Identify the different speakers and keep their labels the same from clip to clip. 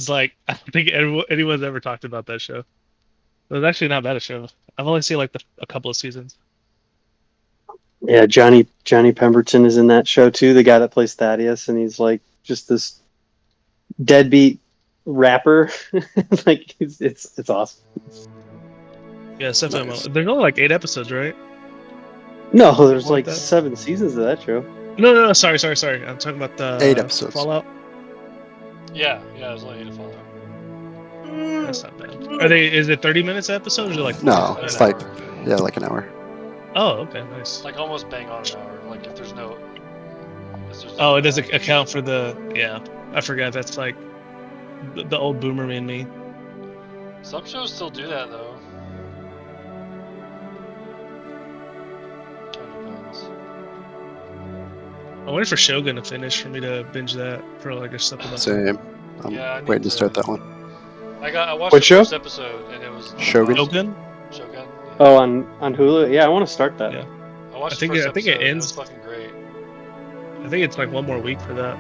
Speaker 1: It's like I don't think anyone's ever talked about that show. It was actually not bad a show. I've only seen like a couple of seasons.
Speaker 2: Yeah, Johnny Pemberton is in that show too. The guy that plays Thaddeus, and he's like just this deadbeat rapper. Like it's awesome.
Speaker 1: Yeah, it's definitely.
Speaker 3: Nice.
Speaker 1: There's only like 8 episodes, right?
Speaker 2: No,
Speaker 1: Something
Speaker 2: there's
Speaker 1: like
Speaker 2: like
Speaker 1: that.
Speaker 2: 7 seasons of that show.
Speaker 1: No. Sorry. I'm talking about
Speaker 3: 8
Speaker 1: the
Speaker 3: episodes.
Speaker 1: Fallout.
Speaker 4: Yeah, it was only 8 to follow.
Speaker 1: That's not bad. Are they? Is it 30 minutes an episode, or is it like 40?
Speaker 3: No,
Speaker 4: It's
Speaker 3: it's
Speaker 4: an
Speaker 3: like
Speaker 4: hour.
Speaker 3: like an hour.
Speaker 1: Oh, okay, nice.
Speaker 4: Like almost bang on an hour. Like if there's no.
Speaker 1: Oh, it doesn't account for the. Yeah, I forgot. That's like the old boomer in me.
Speaker 4: Some shows still do that though. Kind of depends.
Speaker 1: I'm waiting for Shogun to finish for me to binge that for like a supplemental.
Speaker 3: Same. I'm
Speaker 4: Yeah, I need
Speaker 3: waiting to
Speaker 4: to-
Speaker 3: start that one.
Speaker 4: I watched
Speaker 2: What
Speaker 4: the
Speaker 2: show?
Speaker 4: first episode and it was
Speaker 3: Shogun?
Speaker 1: Shogun?
Speaker 4: Shogun. Yeah.
Speaker 2: Oh, on Hulu. Yeah, I want to start that.
Speaker 1: Yeah.
Speaker 4: I watched
Speaker 1: I think
Speaker 4: the first
Speaker 1: it- I think it
Speaker 4: episode,
Speaker 1: ends-
Speaker 4: It was fucking great.
Speaker 1: I think it's like one more week for that.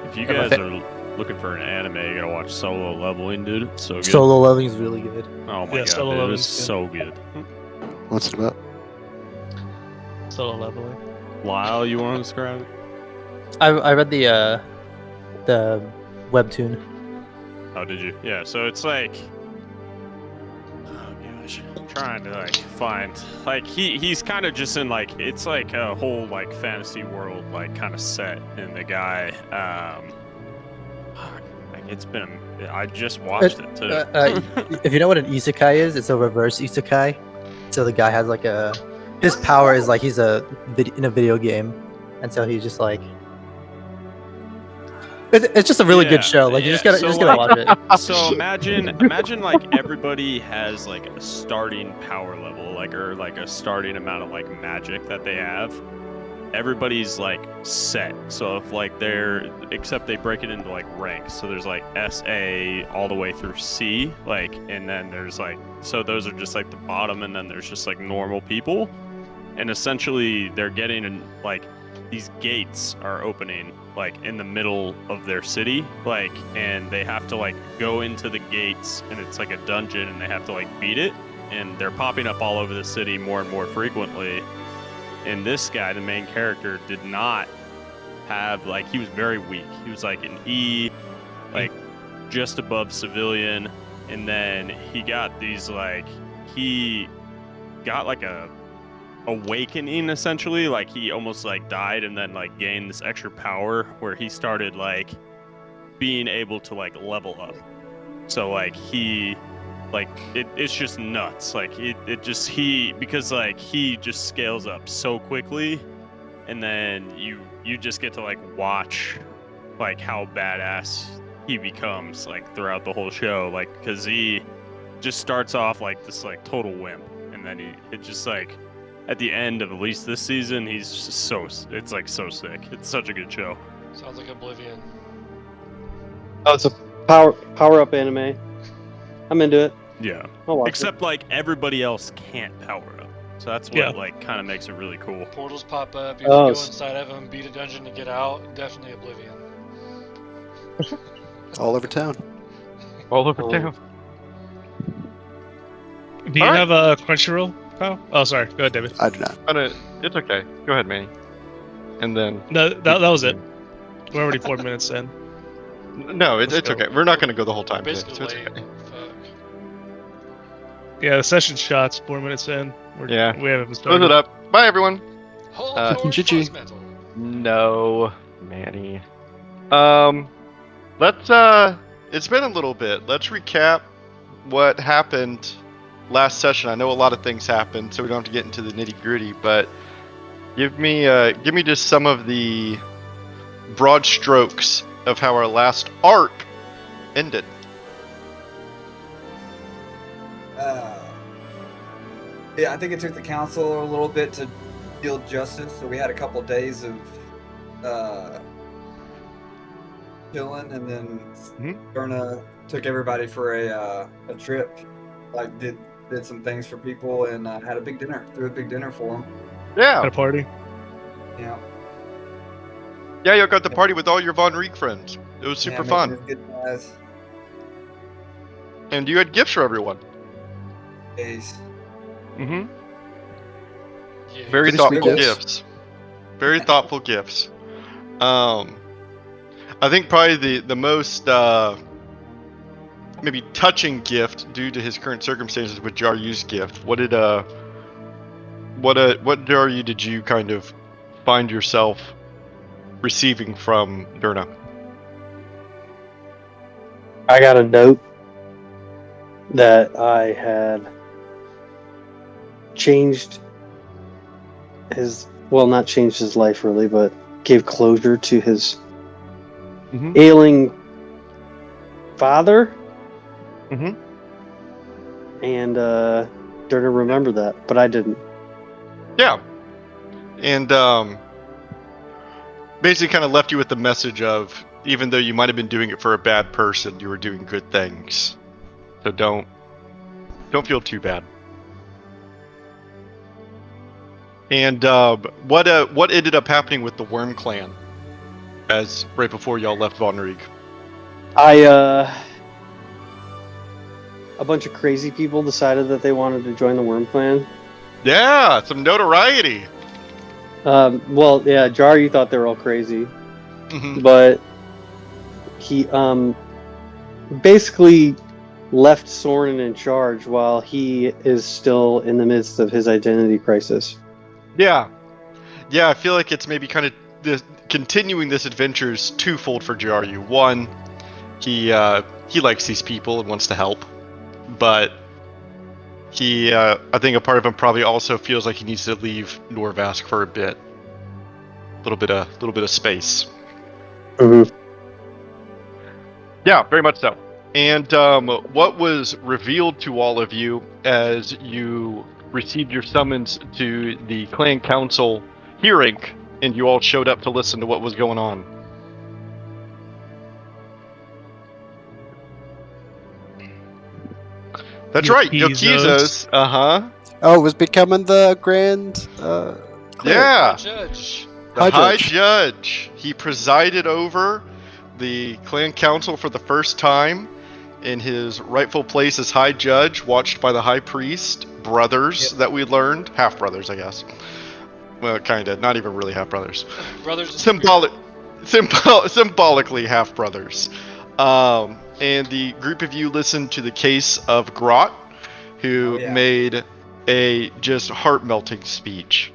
Speaker 5: If you
Speaker 6: Yeah,
Speaker 5: guys are looking for an anime, you gotta watch Solo Leveling, dude. It's so good.
Speaker 6: Solo Leveling is really good.
Speaker 5: Oh my
Speaker 1: Yeah,
Speaker 5: god,
Speaker 1: Solo
Speaker 5: dude,
Speaker 1: Leveling's
Speaker 5: it's
Speaker 1: good.
Speaker 5: so good.
Speaker 3: What's it about?
Speaker 1: Solo leveling.
Speaker 5: Lyle, you want to describe it?
Speaker 6: I read the webtoon.
Speaker 5: Oh, did you? Yeah. So it's like, oh gosh, I'm trying to like find like he's kind of just in like it's like a whole like fantasy world like kind of set, and the guy like it's been I just watched it too.
Speaker 6: If you know what an isekai is, it's a reverse isekai. So the guy has like his power is like he's in a video game, and so he's just like. It's just a really
Speaker 5: Yeah,
Speaker 6: good show. Like you
Speaker 5: yeah,
Speaker 6: just gotta watch it.
Speaker 5: So imagine like everybody has like a starting power level, like or like a starting amount of like magic that they have. Everybody's like set. So if like except they break it into like ranks. So there's like SA all the way through C, like, and then there's like so those are just like the bottom, and then there's just like normal people, and essentially they're getting like these gates are opening like in the middle of their city, like, and they have to like go into the gates, and it's like a dungeon, and they have to like beat it, and they're popping up all over the city more and more frequently. And this guy, the main character, did not have like he was very weak. He was like an E, like just above civilian, and then he got these like he got like a awakening essentially, like he almost like died and then like gained this extra power where he started like being able to like level up. So like he like it's just nuts, like it just because like he just scales up so quickly, and then you just get to like watch like how badass he becomes like throughout the whole show, like because he just starts off like this like total wimp, and then it just like at the end of at least this season, he's just it's like so sick. It's such a good show.
Speaker 4: Sounds like Oblivion.
Speaker 2: Oh, it's a power up anime. I'm into it.
Speaker 5: Yeah.
Speaker 2: I'll watch
Speaker 5: Except like everybody else can't power up. So that's what like kind of makes it really cool.
Speaker 4: Portals pop up. You
Speaker 2: Oh,
Speaker 4: can go
Speaker 2: s-
Speaker 4: inside of them, beat a dungeon to get out. Definitely Oblivion.
Speaker 3: All over town.
Speaker 7: All over
Speaker 2: Oh.
Speaker 7: town.
Speaker 1: Do you
Speaker 7: All right.
Speaker 1: have a Crunchyroll, pal? Oh, sorry. Go ahead, David.
Speaker 3: I do not.
Speaker 7: It's okay. Go ahead, Manny. And then
Speaker 1: No, that was it. We're already 4 minutes in.
Speaker 7: no, it's
Speaker 1: Let's go.
Speaker 7: okay. We're not going to go the whole time.
Speaker 4: We're
Speaker 7: Today,
Speaker 4: basically
Speaker 7: so it's
Speaker 4: late.
Speaker 7: okay.
Speaker 4: Fuck.
Speaker 1: Yeah, the session shots 4 minutes in.
Speaker 7: Yeah.
Speaker 1: We haven't
Speaker 7: Close
Speaker 1: started.
Speaker 7: it up. Bye, everyone.
Speaker 4: Hold
Speaker 3: GG.
Speaker 4: Force Metal.
Speaker 7: No, Manny. Let's it's been a little bit. Let's recap what happened last session. I know a lot of things happened, so we don't have to get into the nitty-gritty, but give me just some of the broad strokes of how our last arc ended.
Speaker 8: Yeah, I think it took the council a little bit to deal justice. So we had a couple days of chilling, and then Berna took everybody for a trip. Like did some things for people, and had a big dinner. Threw a big dinner for them.
Speaker 1: At
Speaker 7: Yeah,
Speaker 1: a party.
Speaker 8: Yeah,
Speaker 7: yeah, you got the party with all your Von Riek friends. It was super
Speaker 8: yeah,
Speaker 7: fun.
Speaker 8: making it good guys.
Speaker 7: And you had gifts for everyone.
Speaker 8: Days.
Speaker 7: Mm-hmm.
Speaker 4: Yeah,
Speaker 7: Very
Speaker 3: Pretty
Speaker 7: thoughtful
Speaker 3: sweet
Speaker 7: gifts. Very thoughtful gifts. I think probably the most maybe touching gift due to his current circumstances with Jaryu's gift. What Jaryu did you kind of find yourself receiving from Durna?
Speaker 2: I got a note that I had changed not changed his life really, but gave closure to his ailing father.
Speaker 7: Mhm.
Speaker 2: And Durna remembered that, but I didn't.
Speaker 7: Yeah. And basically kind of left you with the message of, even though you might have been doing it for a bad person, you were doing good things. So don't feel too bad. And what ended up happening with the Worm Clan as right before y'all left Von Rieg?
Speaker 2: A bunch of crazy people decided that they wanted to join the Worm Clan.
Speaker 7: Yeah, some notoriety.
Speaker 2: Well, yeah, Jaryu thought they were all crazy,
Speaker 7: Mhm.
Speaker 2: but he basically left Soren in charge while he is still in the midst of his identity crisis.
Speaker 7: Yeah, I feel like it's maybe kind of continuing this adventure is twofold for Jaryu. One, he likes these people and wants to help, but he I think a part of him probably also feels like he needs to leave Norvask for a bit, little bit of space.
Speaker 2: Mm-hmm.
Speaker 7: Yeah, very much so. And what was revealed to all of you as you received your summons to the clan council hearing, and you all showed up to listen to what was going on? That's right,
Speaker 1: Yokizos.
Speaker 7: Yokizo's.
Speaker 3: Oh, it was becoming the grand. Cleric.
Speaker 7: Yeah,
Speaker 4: Judge.
Speaker 7: the High Judge. He presided over the clan council for the first time in his rightful place as High Judge, watched by the High Priest, brothers that we learned, half brothers, I guess. Well, kinda, not even really half brothers.
Speaker 4: Brothers.
Speaker 7: Symbolically half brothers. And the group of you listened to the case of Grot, who made a just heart-melting speech,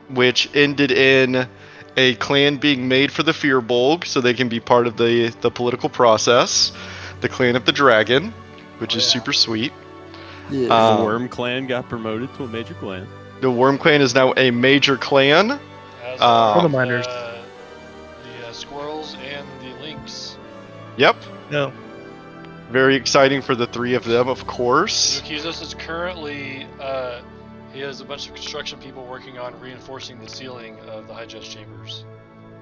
Speaker 7: which ended in a clan being made for the Fearbolg so they can be part of the political process. The Clan of the Dragon, which is super sweet.
Speaker 3: Yeah.
Speaker 5: The Worm Clan got promoted to a major clan.
Speaker 7: The Worm Clan is now a major clan.
Speaker 4: As
Speaker 1: For the miners.
Speaker 4: the squirrels and the lynx.
Speaker 7: Yep.
Speaker 1: No.
Speaker 7: Very exciting for the three of them, of course.
Speaker 4: Yokizos is currently he has a bunch of construction people working on reinforcing the ceiling of the High Judge chambers.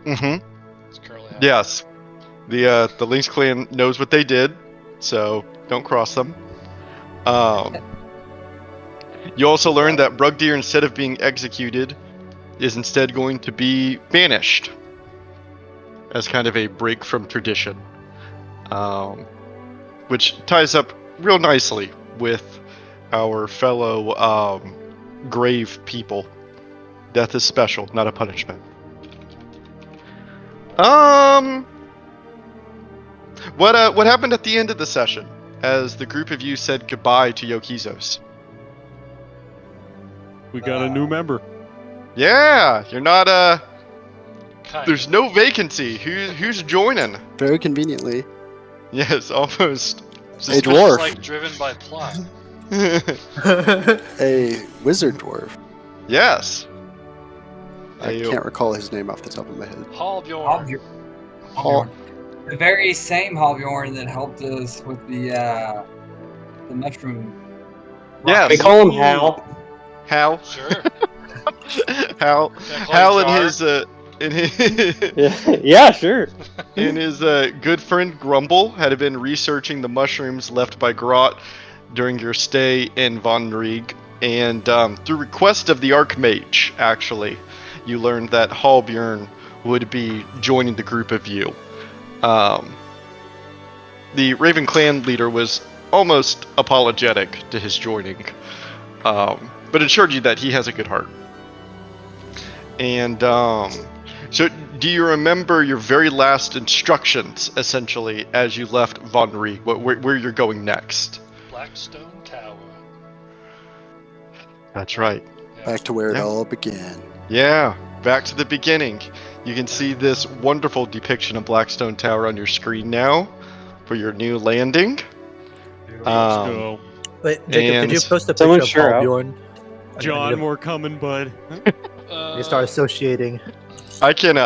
Speaker 7: Mm-hmm.
Speaker 4: It's currently happening.
Speaker 7: Yes. The Lynx clan knows what they did, so don't cross them. You also learned that Brugdir, instead of being executed, is instead going to be banished as kind of a break from tradition, which ties up real nicely with our fellow grave people. Death is special, not a punishment. What happened at the end of the session as the group of you said goodbye to Yokizos?
Speaker 5: We got a new member.
Speaker 7: Yeah, you're not
Speaker 4: Kind
Speaker 7: there's
Speaker 4: of.
Speaker 7: no vacancy. Who's joining?
Speaker 3: Very conveniently.
Speaker 7: Yes, almost.
Speaker 3: A
Speaker 4: Just
Speaker 3: dwarf.
Speaker 4: like driven by plot.
Speaker 3: A wizard dwarf.
Speaker 7: Yes.
Speaker 3: I can't recall his name off the top of my head.
Speaker 4: Halbjorn.
Speaker 3: Hall.
Speaker 8: The very same Halbjorn that helped us with the mushroom.
Speaker 7: Yes.
Speaker 2: They call him Hal.
Speaker 7: Hal.
Speaker 4: Sure.
Speaker 7: Hal.
Speaker 4: Can I call
Speaker 7: Hal
Speaker 4: you
Speaker 7: and
Speaker 4: Jar?
Speaker 2: Yeah, sure.
Speaker 7: and his good friend Grumble had been researching the mushrooms left by Grot during your stay in Von Rieg, and through request of the Archmage, actually, you learned that Halbjorn would be joining the group of you. the Raven Clan leader was almost apologetic to his joining, but assured you that he has a good heart. And so, do you remember your very last instructions, essentially, as you left Von Rie, where you're going next?
Speaker 4: Blackstone Tower.
Speaker 7: That's right.
Speaker 4: Yeah.
Speaker 3: Back to where it all began.
Speaker 7: Yeah, back to the beginning. You can see this wonderful depiction of Blackstone Tower on your screen now for your new landing.
Speaker 1: Let's go.
Speaker 6: Wait, Jacob, could you
Speaker 7: And
Speaker 6: post a
Speaker 2: someone
Speaker 6: picture of
Speaker 2: share out.
Speaker 6: Halbjorn?
Speaker 5: John, we're coming, bud.
Speaker 6: You start associating.
Speaker 7: I can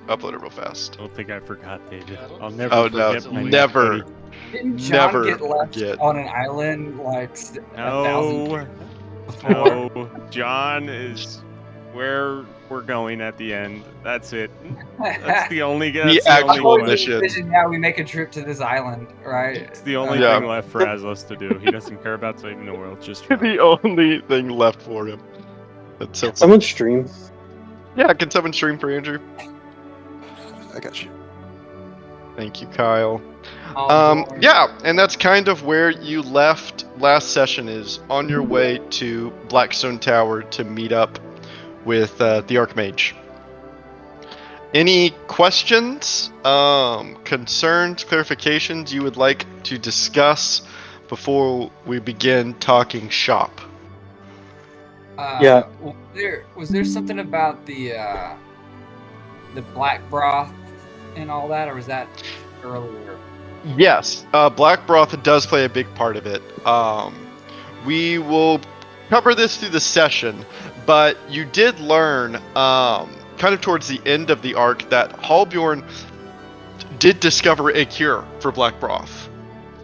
Speaker 7: upload it real fast.
Speaker 5: I don't think I forgot, David.
Speaker 4: I don't
Speaker 5: I'll
Speaker 4: think
Speaker 5: never
Speaker 7: Oh no,
Speaker 5: forget my
Speaker 7: never,
Speaker 5: buddy.
Speaker 8: Didn't John
Speaker 7: never
Speaker 8: get left
Speaker 7: forget.
Speaker 8: on an island like 1,000
Speaker 5: No,
Speaker 8: before?
Speaker 5: no. John is where we're going at the end. That's it. That's the only. That's the only
Speaker 7: actual
Speaker 5: one.
Speaker 7: mission.
Speaker 8: Now we make a trip to this island, right?
Speaker 5: It's the only
Speaker 7: Yeah.
Speaker 5: thing left for Aslos to do. He doesn't care about saving the world. Just John.
Speaker 7: The only thing left for him. That's so funny.
Speaker 2: Someone stream.
Speaker 7: Yeah, can someone stream for Andrew?
Speaker 3: I got you.
Speaker 7: Thank you, Kyle.
Speaker 8: Oh,
Speaker 7: Yeah, and that's kind of where you left last session, is on your way to Blackstone Tower to meet up with the Archmage. Any questions, concerns, clarifications you would like to discuss before we begin talking shop?
Speaker 2: Yeah.
Speaker 8: Was there something about the black broth and all that, or was that earlier?
Speaker 7: Yes, Black Broth does play a big part of it. We will cover this through the session, but you did learn, kind of towards the end of the arc, that Halbjorn did discover a cure for Black Broth.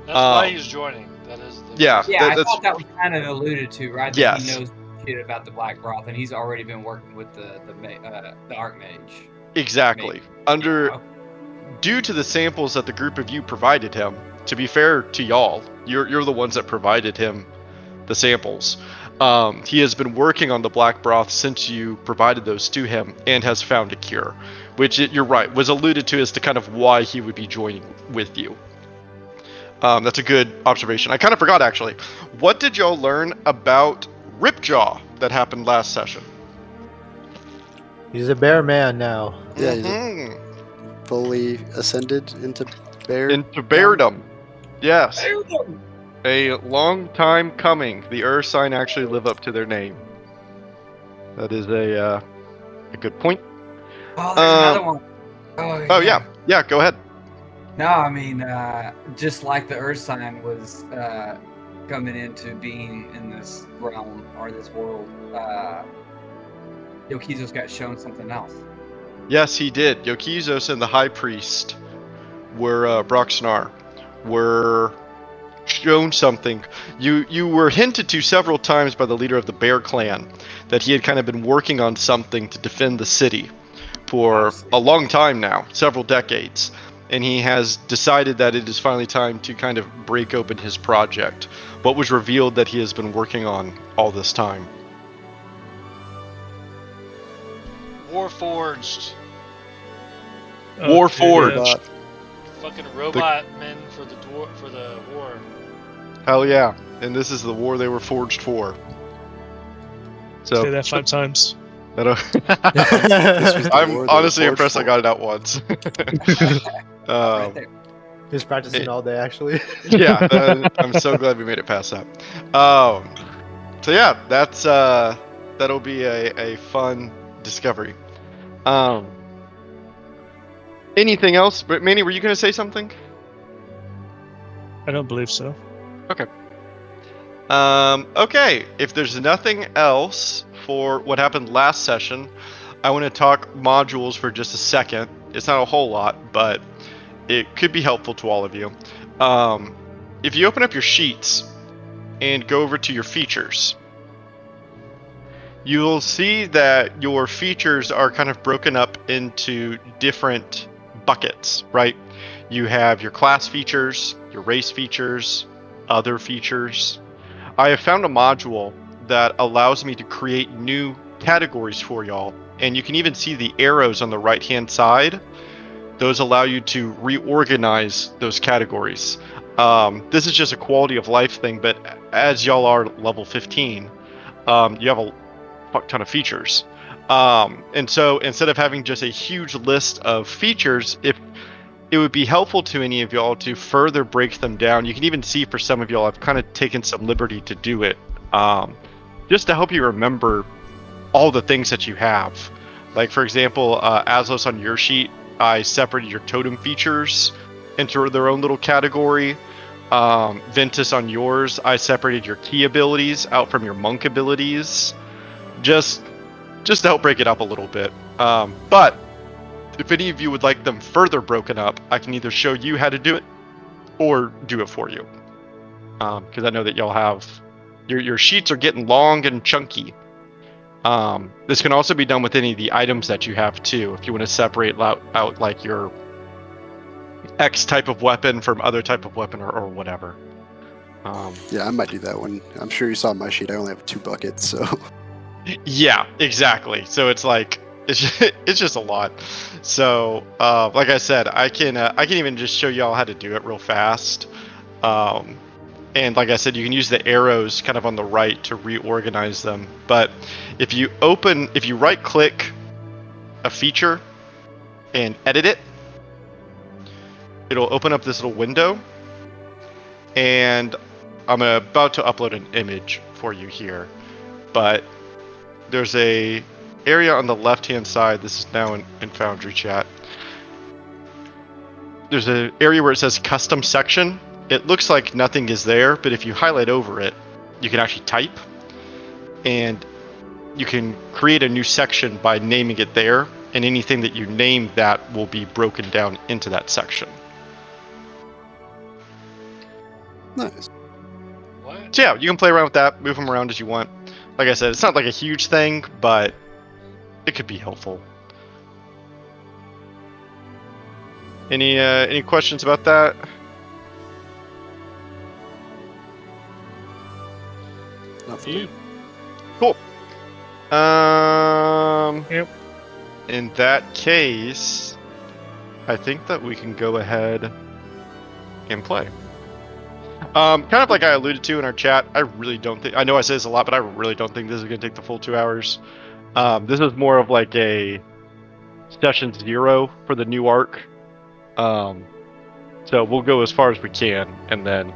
Speaker 4: That's why he's joining. That is.
Speaker 7: Yeah,
Speaker 8: Yeah, I thought that was kind of alluded to, right? That
Speaker 7: Yes.
Speaker 8: he knows shit about the black broth, and he's already been working with the Archmage.
Speaker 7: exactly. Due to the samples that the group of you provided him, to be fair to y'all, you're the ones that provided him the samples. He has been working on the black broth since you provided those to him and has found a cure, which you're right, was alluded to as to kind of why he would be joining with you. That's a good observation. I kind of forgot, actually. What did y'all learn about Ripjaw that happened last session?
Speaker 6: He's a bear man now.
Speaker 3: Yeah, he's fully ascended into bear.
Speaker 7: Into beardom. Yes. A long time coming. The Ursine actually live up to their name. That is a good point.
Speaker 8: Oh, there's another one.
Speaker 7: Oh yeah. Yeah, go ahead.
Speaker 8: No, I mean, just like the Ursine was coming into being in this realm or this world, Yokizos got shown something else.
Speaker 7: Yes, he did. Yokizos and the High Priest were Broxnar were shown something. You were hinted to several times by the leader of the Bear Clan that he had kind of been working on something to defend the city for a long time now, several decades. And he has decided that it is finally time to kind of break open his project. What was revealed that he has been working on all this time?
Speaker 4: Warforged.
Speaker 7: Warforged.
Speaker 4: Fucking robot men for the war.
Speaker 7: Hell yeah. And this is the war they were forged for. So
Speaker 1: Say that 5 times.
Speaker 7: I'm honestly impressed I got it out once.
Speaker 8: Right there.
Speaker 6: He's practicing all day, actually.
Speaker 7: Yeah, I'm so glad we made it past that. So yeah, that'll be a fun discovery. Anything else? But Manny, were you going to say something?
Speaker 1: I don't believe so.
Speaker 7: Okay. Okay, if there's nothing else for what happened last session, I want to talk modules for just a second. It's not a whole lot, but it could be helpful to all of you. If you open up your sheets and go over to your features, you'll see that your features are kind of broken up into different buckets, right? You have your class features, your race features, other features. I have found a module that allows me to create new categories for y'all, and you can even see the arrows on the right hand side those allow you to reorganize those categories. This is just a quality of life thing, but as y'all are level 15, you have a fuck ton of features. And so instead of having just a huge list of features, if it would be helpful to any of y'all to further break them down. You can even see for some of y'all, I've kind of taken some liberty to do it, just to help you remember all the things that you have. Like, for example, Aslos, on your sheet, I separated your totem features into their own little category. Ventus, on yours, I separated your key abilities out from your monk abilities, just to help break it up a little bit. But if any of you would like them further broken up, I can either show you how to do it or do it for you. Because I know that y'all have your sheets are getting long and chunky. This can also be done with any of the items that you have too. If you want to separate out like your X type of weapon from other type of weapon or whatever.
Speaker 3: Yeah, I might do that one. I'm sure you saw my sheet. I only have 2 buckets, so.
Speaker 7: Yeah, exactly. So it's like it's just a lot. So like I said, I can even just show y'all how to do it real fast. And like I said, you can use the arrows kind of on the right to reorganize them. But if you right click a feature and edit it, it'll open up this little window. And I'm about to upload an image for you here. But there's a area on the left-hand side. This is now in Foundry chat. There's an area where it says custom section. It looks like nothing is there, but if you highlight over it, you can actually type, and you can create a new section by naming it there, and anything that you name that will be broken down into that section.
Speaker 3: Nice.
Speaker 4: What?
Speaker 7: So yeah, you can play around with that, move them around as you want. Like I said, it's not like a huge thing, but it could be helpful. Any questions about that?
Speaker 3: Nothing.
Speaker 7: Cool.
Speaker 1: Yep.
Speaker 7: In that case, I think that we can go ahead and play. Kind of like I alluded to in our chat, I really don't think, I know I say this a lot, but I really don't think this is going to take the full 2 hours. This is more of like a session 0 for the new arc. So we'll go as far as we can, and then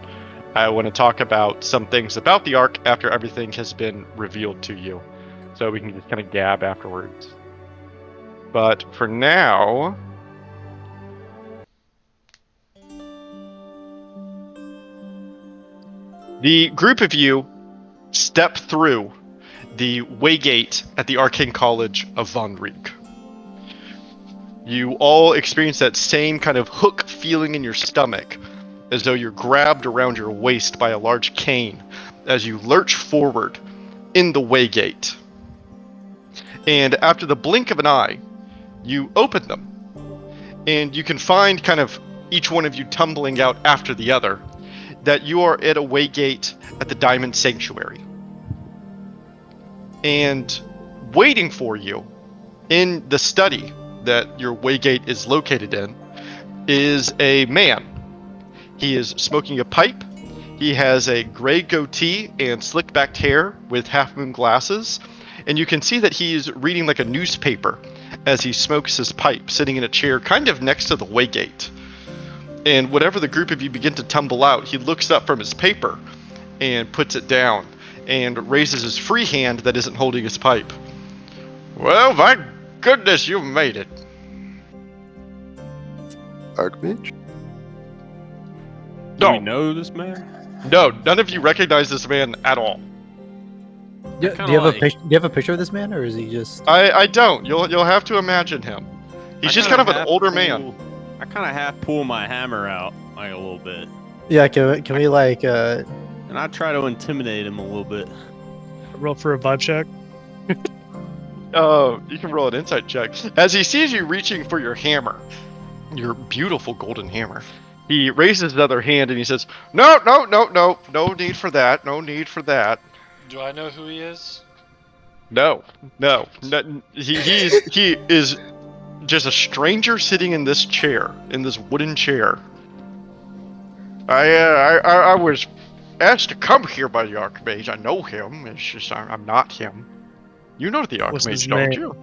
Speaker 7: I want to talk about some things about the arc after everything has been revealed to you. So we can just kind of gab afterwards. But for now, the group of you step through the waygate at the Arcane College of Von Riek. You all experience that same kind of hook feeling in your stomach, as though you're grabbed around your waist by a large cane as you lurch forward in the waygate. And after the blink of an eye, you open them, and you can find kind of each one of you tumbling out after the other, that you are at a waygate at the Diamond Sanctuary. And waiting for you in the study that your waygate is located in is a man. He is smoking a pipe. He has a gray goatee and slick-backed hair with half-moon glasses. And you can see that he's reading like a newspaper as he smokes his pipe, sitting in a chair kind of next to the waygate. And whenever the group of you begin to tumble out, he looks up from his paper and puts it down and raises his free hand that isn't holding his pipe. Well, thank goodness you made it.
Speaker 3: Archmage?
Speaker 5: Do
Speaker 7: No.
Speaker 5: we know this man?
Speaker 7: No, none of you recognize this man at all.
Speaker 6: Do
Speaker 5: kinda
Speaker 6: you have
Speaker 5: like-
Speaker 6: a picture? Do you have a picture of this man, or is he just?
Speaker 7: I don't. You'll have to imagine him. He's
Speaker 5: I
Speaker 7: just
Speaker 5: kinda
Speaker 7: kind of an
Speaker 5: half
Speaker 7: older
Speaker 5: pull-
Speaker 7: man.
Speaker 5: I kind of half pull my hammer out like a little bit,
Speaker 6: Yeah, can we like
Speaker 5: and I try to intimidate him a little bit.
Speaker 1: Roll for a vibe check.
Speaker 7: Oh, you can roll an insight check. As he sees you reaching for your hammer, your beautiful golden hammer, he raises his other hand and he says, No need for that. No need for that.
Speaker 4: Do I know who he is?
Speaker 7: No. He is just a stranger sitting in this chair, in this wooden chair. I was asked to come here by the Archmage. I know him. It's just I'm not him. You know the
Speaker 1: What's his
Speaker 7: Archmage, don't
Speaker 1: name?
Speaker 7: you?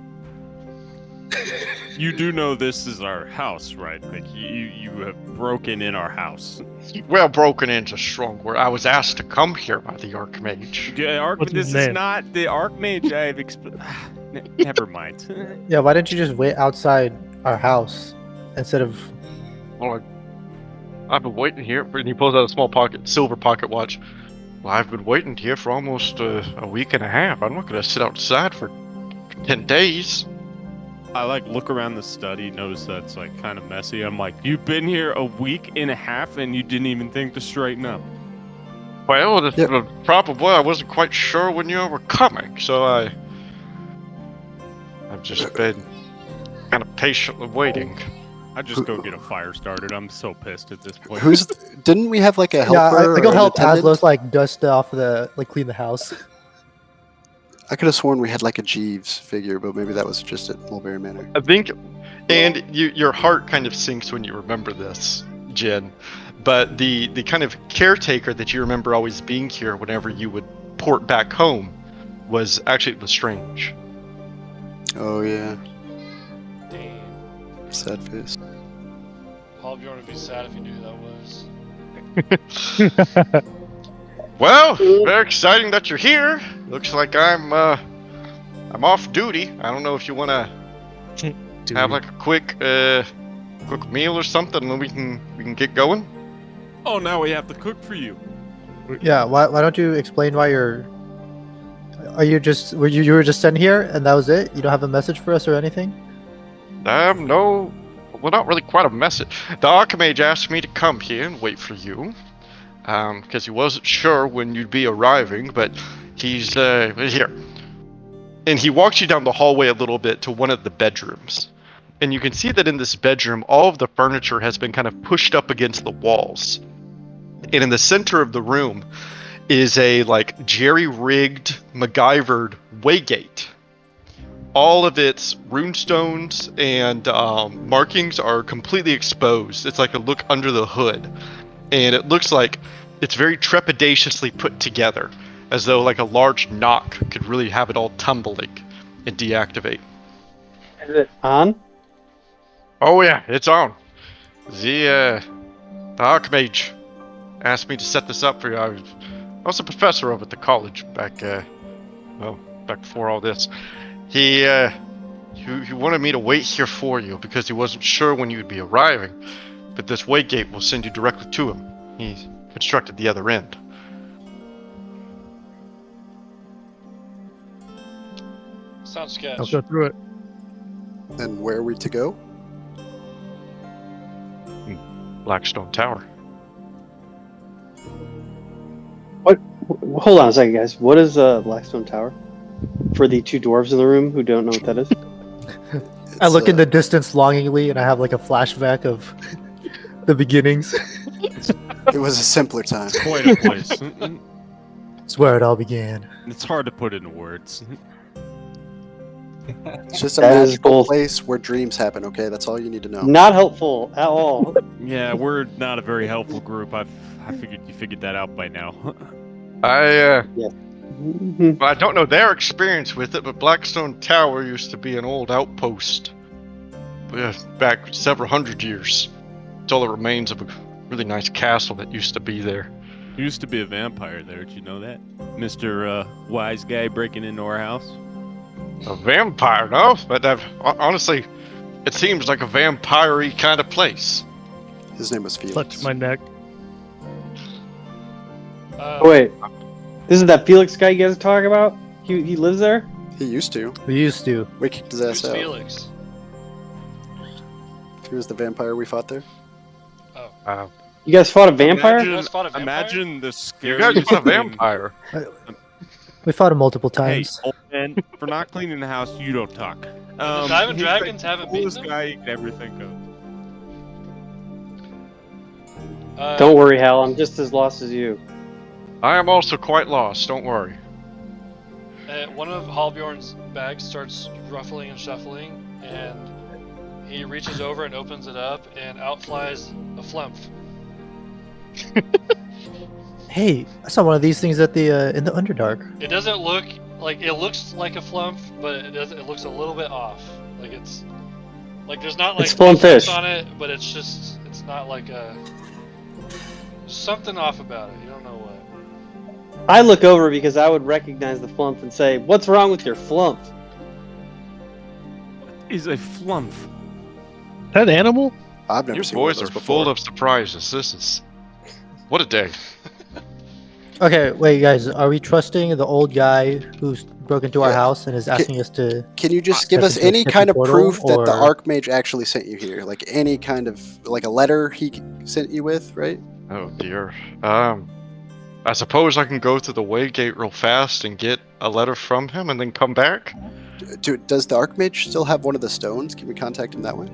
Speaker 5: You do know this is our house, right? Like you have broken in our house.
Speaker 7: Well, broken in's a strong word. I was asked to come here by the Archmage.
Speaker 5: Yeah,
Speaker 1: What's his
Speaker 5: this is
Speaker 1: name?
Speaker 5: not the Archmage I've never mind.
Speaker 6: Yeah, why didn't you just wait outside our house instead of?
Speaker 7: Well, I've been waiting here. And he pulls out a small silver pocket watch. Well, I've been waiting here for almost a week and a half. I'm not gonna sit outside for 10 days.
Speaker 5: I look around the study, notice that's like kind of messy. I'm like, you've been here a week and a half and you didn't even think to straighten up.
Speaker 7: Well, the probably I wasn't quite sure when you were coming, so I've just been kind of patiently waiting.
Speaker 5: I just go get a fire started. I'm so pissed at this point.
Speaker 3: Didn't we have like a helper?
Speaker 6: Yeah, I go
Speaker 3: or an
Speaker 6: help
Speaker 3: attendant?
Speaker 6: Aslos like dust off clean the house.
Speaker 3: I could have sworn we had like a Jeeves figure, but maybe that was just at Mulberry Manor.
Speaker 7: I think, and your heart kind of sinks when you remember this, Jen. But the kind of caretaker that you remember always being here whenever you would port back home was actually Lestrange.
Speaker 3: Oh yeah,
Speaker 4: Damn.
Speaker 3: sad face.
Speaker 4: Halbjorn would be sad if he knew who that was.
Speaker 7: Well, very exciting that you're here. Looks like I'm off duty. I don't know if you want to have like a quick meal or something, and then we can get going.
Speaker 5: Oh, now we have to cook for you.
Speaker 6: Yeah, why don't you explain why you're? Are you just you were just sent here and that was it? You don't have a message for us or anything?
Speaker 7: No, well, not really quite a message. The Archmage asked me to come here and wait for you, because he wasn't sure when you'd be arriving, but he's here. And he walks you down the hallway a little bit to one of the bedrooms. And you can see that in this bedroom, all of the furniture has been kind of pushed up against the walls. And in the center of the room is a like jerry-rigged, MacGyvered waygate. All of its runestones and markings are completely exposed. It's like a look under the hood. And it looks like it's very trepidatiously put together, as though like a large knock could really have it all tumbling and deactivate.
Speaker 2: Is it on?
Speaker 7: Oh yeah, it's on. The Archmage asked me to set this up for you. I was a professor over at the college back before all this. He wanted me to wait here for you because he wasn't sure when you'd be arriving. But this waygate will send you directly to him. He's constructed the other end.
Speaker 4: Sounds sketch.
Speaker 1: I'll go through it.
Speaker 3: And where are we to go?
Speaker 7: Blackstone Tower.
Speaker 2: What? Hold on a second, guys. What is Blackstone Tower? For the two dwarves in the room who don't know what that is.
Speaker 6: I look in the distance longingly and I have like a flashback of the beginnings.
Speaker 3: It was a simpler time.
Speaker 5: Quite a place.
Speaker 6: It's where it all began.
Speaker 5: It's hard to put into words.
Speaker 3: It's just a
Speaker 2: That is
Speaker 3: magical
Speaker 2: both-
Speaker 3: place where dreams happen. Okay, that's all you need to know.
Speaker 2: Not helpful at all.
Speaker 5: Yeah, we're not a very helpful group. I figured you figured that out by now.
Speaker 2: Mhm.
Speaker 7: I don't know their experience with it, but Blackstone Tower used to be an old outpost back several hundred years. It's all that remains of a really nice castle that used to be there.
Speaker 5: There used to be a vampire there. Did you know that, Mr. Wise Guy breaking into our house?
Speaker 7: A vampire, no? But honestly, it seems like a vampire-y kind of place.
Speaker 3: His name was Felix.
Speaker 1: Clutch my neck.
Speaker 2: Wait, this is that Felix guy you guys are talking about? He lives there?
Speaker 3: He used to.
Speaker 6: We used to.
Speaker 3: We kicked his ass
Speaker 4: Who's
Speaker 3: out.
Speaker 4: Felix?
Speaker 3: He was the vampire we fought there.
Speaker 4: Oh.
Speaker 2: You guys fought a vampire?
Speaker 4: You guys fought a vampire?
Speaker 5: Imagine the
Speaker 7: You
Speaker 5: scariest
Speaker 7: guys fought a
Speaker 5: thing-
Speaker 7: vampire.
Speaker 6: We fought him multiple
Speaker 5: Hey,
Speaker 6: times.
Speaker 5: old man, for not cleaning the house, you don't talk.
Speaker 4: Diamond
Speaker 5: he's
Speaker 4: Dragons
Speaker 5: like
Speaker 4: haven't
Speaker 5: the coolest
Speaker 4: beaten
Speaker 5: guy you could ever think of.
Speaker 2: Don't worry, Hal. I'm just as lost as you.
Speaker 7: I am also quite lost, don't worry.
Speaker 4: One of Halbjorn's bags starts ruffling and shuffling, and he reaches over and opens it up, and out flies a flumph.
Speaker 6: Hey, I saw one of these things at the in the Underdark.
Speaker 4: It doesn't look like it looks like a flumph, but it doesn't. It looks a little bit off. Like it's like there's not like
Speaker 2: It's flumpfish.
Speaker 4: on it, but it's not like a something off about it. You don't know what.
Speaker 2: I look over because I would recognize the flump and say, "What's wrong with your flump?"
Speaker 5: Is a flump.
Speaker 1: Is that an animal?
Speaker 3: I've never
Speaker 7: Your
Speaker 3: seen one of
Speaker 7: boys
Speaker 3: those
Speaker 7: are
Speaker 3: before.
Speaker 7: full of surprises. This is what a day.
Speaker 6: Okay, wait, guys, are we trusting the old guy who's broke into our house and is asking us to?
Speaker 3: Can you just give
Speaker 6: Step
Speaker 3: us
Speaker 6: into a
Speaker 3: any
Speaker 6: sketchy
Speaker 3: kind of
Speaker 6: portal,
Speaker 3: proof that the
Speaker 6: or-
Speaker 3: Archmage actually sent you here? Like any kind of like a letter he sent you with, right?
Speaker 7: Oh dear. I suppose I can go to the Waygate real fast and get a letter from him and then come back.
Speaker 3: Does the Archmage still have one of the stones? Can we contact him that way?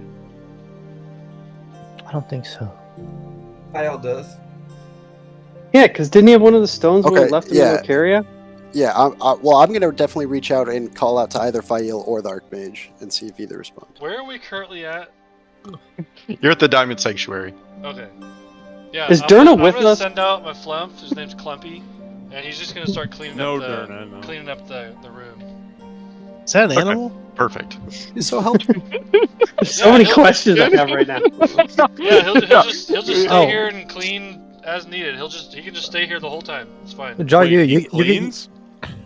Speaker 6: I don't think so.
Speaker 8: Kyle does.
Speaker 2: Yeah, because didn't he have one of the stones when
Speaker 3: Okay,
Speaker 2: we left him
Speaker 3: yeah.
Speaker 2: in Lucaria?
Speaker 3: Yeah, well, I'm going to definitely reach out and call out to either Fael or the Archmage and see if either respond.
Speaker 4: Where are we currently at?
Speaker 7: You're at the Diamond Sanctuary.
Speaker 4: Okay. Yeah.
Speaker 2: Is
Speaker 4: I'm
Speaker 2: Durna
Speaker 4: gonna,
Speaker 2: with
Speaker 4: I'm gonna
Speaker 2: us?
Speaker 4: send out my flumph. His name's Clumpy, and he's just gonna start cleaning
Speaker 5: No,
Speaker 4: up the
Speaker 5: Durna, no.
Speaker 4: cleaning up the room.
Speaker 1: Is that an
Speaker 7: Okay.
Speaker 1: animal?
Speaker 7: Perfect.
Speaker 3: He's so helpful.
Speaker 2: There's so
Speaker 4: Yeah,
Speaker 2: many
Speaker 4: he'll-
Speaker 2: questions I have right now.
Speaker 4: Yeah, he'll just stay
Speaker 6: Oh.
Speaker 4: here and clean as needed. He can just stay here the whole time. It's fine.
Speaker 6: John,
Speaker 5: Wait,
Speaker 6: you
Speaker 5: he
Speaker 6: you can,
Speaker 5: cleans?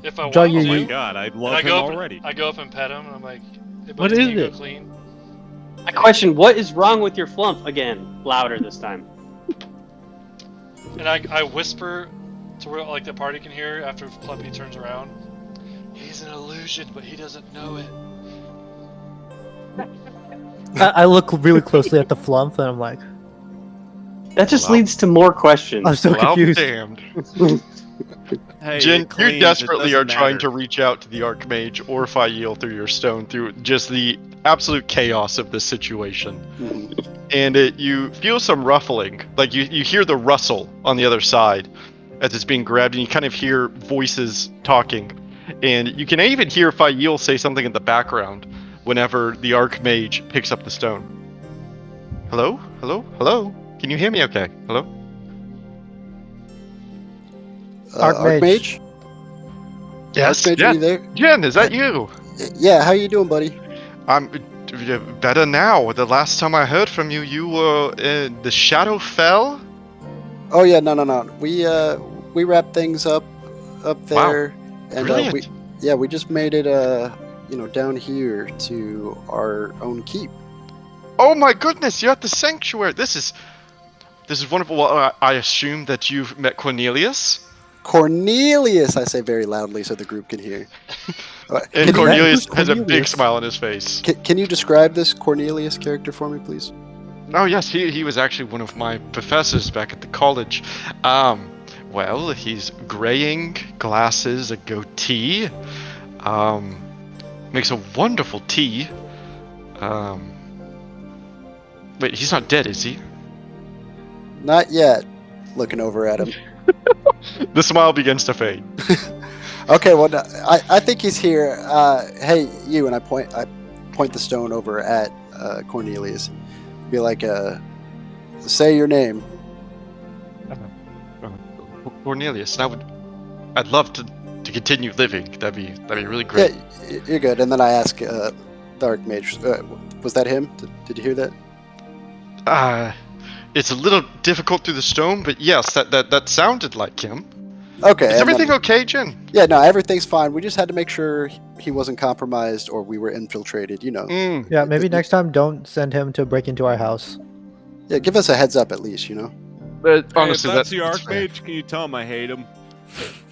Speaker 4: If I
Speaker 6: John,
Speaker 4: want
Speaker 6: you-
Speaker 5: Oh
Speaker 4: to.
Speaker 5: my god, I
Speaker 4: And
Speaker 5: love
Speaker 4: I
Speaker 5: him
Speaker 4: go up,
Speaker 5: already.
Speaker 4: I go up and pet him, and I'm like, hey,
Speaker 1: What
Speaker 4: buddy,
Speaker 1: is
Speaker 4: can you
Speaker 1: it?
Speaker 4: go clean?
Speaker 2: I question, what is wrong with your flump? Again, louder this time.
Speaker 4: And I whisper to where like the party can hear after Clumpy turns around. He's an illusion, but he doesn't know it.
Speaker 6: I look really closely at the flump and I'm like,
Speaker 2: That just
Speaker 7: Wow.
Speaker 2: leads to more questions.
Speaker 6: I'm so
Speaker 7: Well, I'm
Speaker 6: confused.
Speaker 7: damned.
Speaker 5: Hey,
Speaker 7: Jen,
Speaker 5: it cleans,
Speaker 7: you
Speaker 5: it
Speaker 7: desperately are
Speaker 5: doesn't
Speaker 7: trying
Speaker 5: matter.
Speaker 7: to reach out to the Archmage or Fael through your stone through just the absolute chaos of this situation.
Speaker 3: Mhm.
Speaker 7: And you feel some ruffling. Like you hear the rustle on the other side as it's being grabbed, and you kind of hear voices talking. And you can even hear Fael say something in the background whenever the Archmage picks up the stone. Hello? Hello? Hello? Can you hear me okay? Hello?
Speaker 6: Archmage.
Speaker 3: Archmage? Archmage, are you there?
Speaker 7: Jen, is that you?
Speaker 3: Yeah, how you doing, buddy?
Speaker 7: I'm better now. The last time I heard from you, you were the shadow fell.
Speaker 3: Oh yeah, no. We wrapped things up there, and
Speaker 7: Brilliant.
Speaker 3: we just made it down here to our own keep.
Speaker 7: Oh my goodness, you're at the sanctuary. This is wonderful. Well, I assume that you've met Cornelius.
Speaker 3: Cornelius, I say very loudly so the group can hear.
Speaker 7: And
Speaker 3: Can you-
Speaker 7: Cornelius
Speaker 6: who's
Speaker 7: has a big
Speaker 6: Cornelius?
Speaker 7: smile on his face.
Speaker 3: Can you describe this Cornelius character for me, please?
Speaker 7: Oh yes, he was actually one of my professors back at the college. Well, he's graying, glasses, a goatee. Makes a wonderful tea. Wait, he's not dead, is he?
Speaker 3: Not yet. Looking over at him.
Speaker 7: The smile begins to fade.
Speaker 3: Okay, well, no, I think he's here. Hey, you, and I point the stone over at Cornelius. Be like, say your name.
Speaker 7: Cornelius, I'd love to continue living. That'd be really great.
Speaker 3: Yeah, you're good. And then I ask the Archmage, was that him? Did you hear that?
Speaker 7: It's a little difficult through the stone, but yes, that sounded like him.
Speaker 3: Okay.
Speaker 7: Is
Speaker 3: and
Speaker 7: everything
Speaker 3: then-
Speaker 7: okay, Jen?
Speaker 3: Yeah, no, everything's fine. We just had to make sure he wasn't compromised or we were infiltrated, you know.
Speaker 6: Yeah, maybe next time don't send him to break into our house.
Speaker 3: Yeah, give us a heads up at least, you know.
Speaker 7: But
Speaker 5: Hey,
Speaker 7: honestly,
Speaker 5: if that's the
Speaker 7: that's fair.
Speaker 5: Archmage, can you tell him I hate him?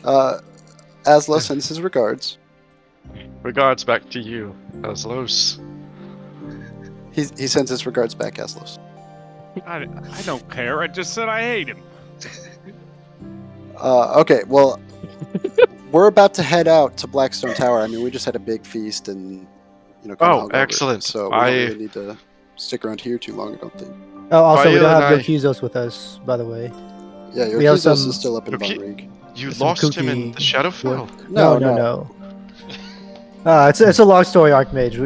Speaker 3: Asla sends his regards.
Speaker 7: Regards back to you, Aslos.
Speaker 3: He sends his regards back, Aslos.
Speaker 5: I don't care. I just said I hate him.
Speaker 3: Okay, well, we're about to head out to Blackstone Tower. I mean, we just had a big feast and, kinda
Speaker 7: Oh,
Speaker 3: hung over it,
Speaker 7: excellent.
Speaker 3: So we don't really need to stick around here too long, I don't think.
Speaker 6: Oh, also, we
Speaker 7: Fael
Speaker 6: don't have
Speaker 7: and I-
Speaker 6: Yokizos with us, by the way.
Speaker 3: Yeah, your
Speaker 6: We have
Speaker 3: Kizos
Speaker 6: some-
Speaker 3: is still up in
Speaker 7: Okay.
Speaker 3: Bunrig.
Speaker 7: You
Speaker 6: Some
Speaker 7: lost him in
Speaker 6: kooky
Speaker 7: the Shadowfell.
Speaker 6: No. It's a long story, Archmage.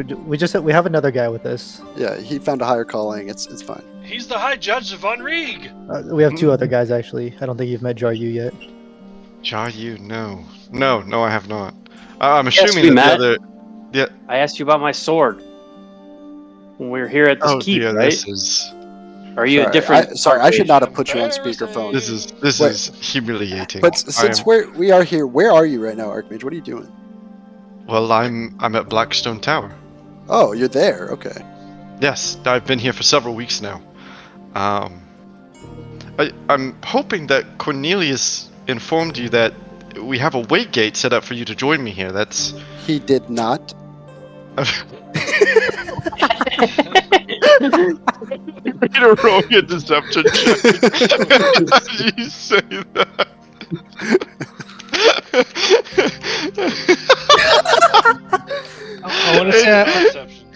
Speaker 6: We have another guy with us.
Speaker 3: Yeah, he found a higher calling. It's fine.
Speaker 4: He's the High Judge of Von Rieg.
Speaker 6: We have 2 other guys actually. I don't think you've met Jaryu yet.
Speaker 7: Jaryu, no, I have not. I'm assuming
Speaker 2: we
Speaker 7: that
Speaker 2: met.
Speaker 7: the other. Yeah.
Speaker 2: I asked you about my sword when we were here at this keep,
Speaker 7: dear,
Speaker 2: right?
Speaker 7: this is
Speaker 2: Are you a different?
Speaker 3: Sorry, I should not have put you on
Speaker 4: Embarrassing.
Speaker 3: speakerphone.
Speaker 7: this
Speaker 3: Wait.
Speaker 7: is humiliating.
Speaker 3: But since we are here, where are you right now, Archmage? What are you doing?
Speaker 7: Well, I'm at Blackstone Tower.
Speaker 3: Oh, you're there. Okay.
Speaker 7: Yes, I've been here for several weeks now. I'm hoping that Cornelius informed you that we have a wait gate set up for you to join me here. That's.
Speaker 3: He did not.
Speaker 7: Need to roll a deception check. How do you say that?
Speaker 1: I want to say.
Speaker 4: Perception.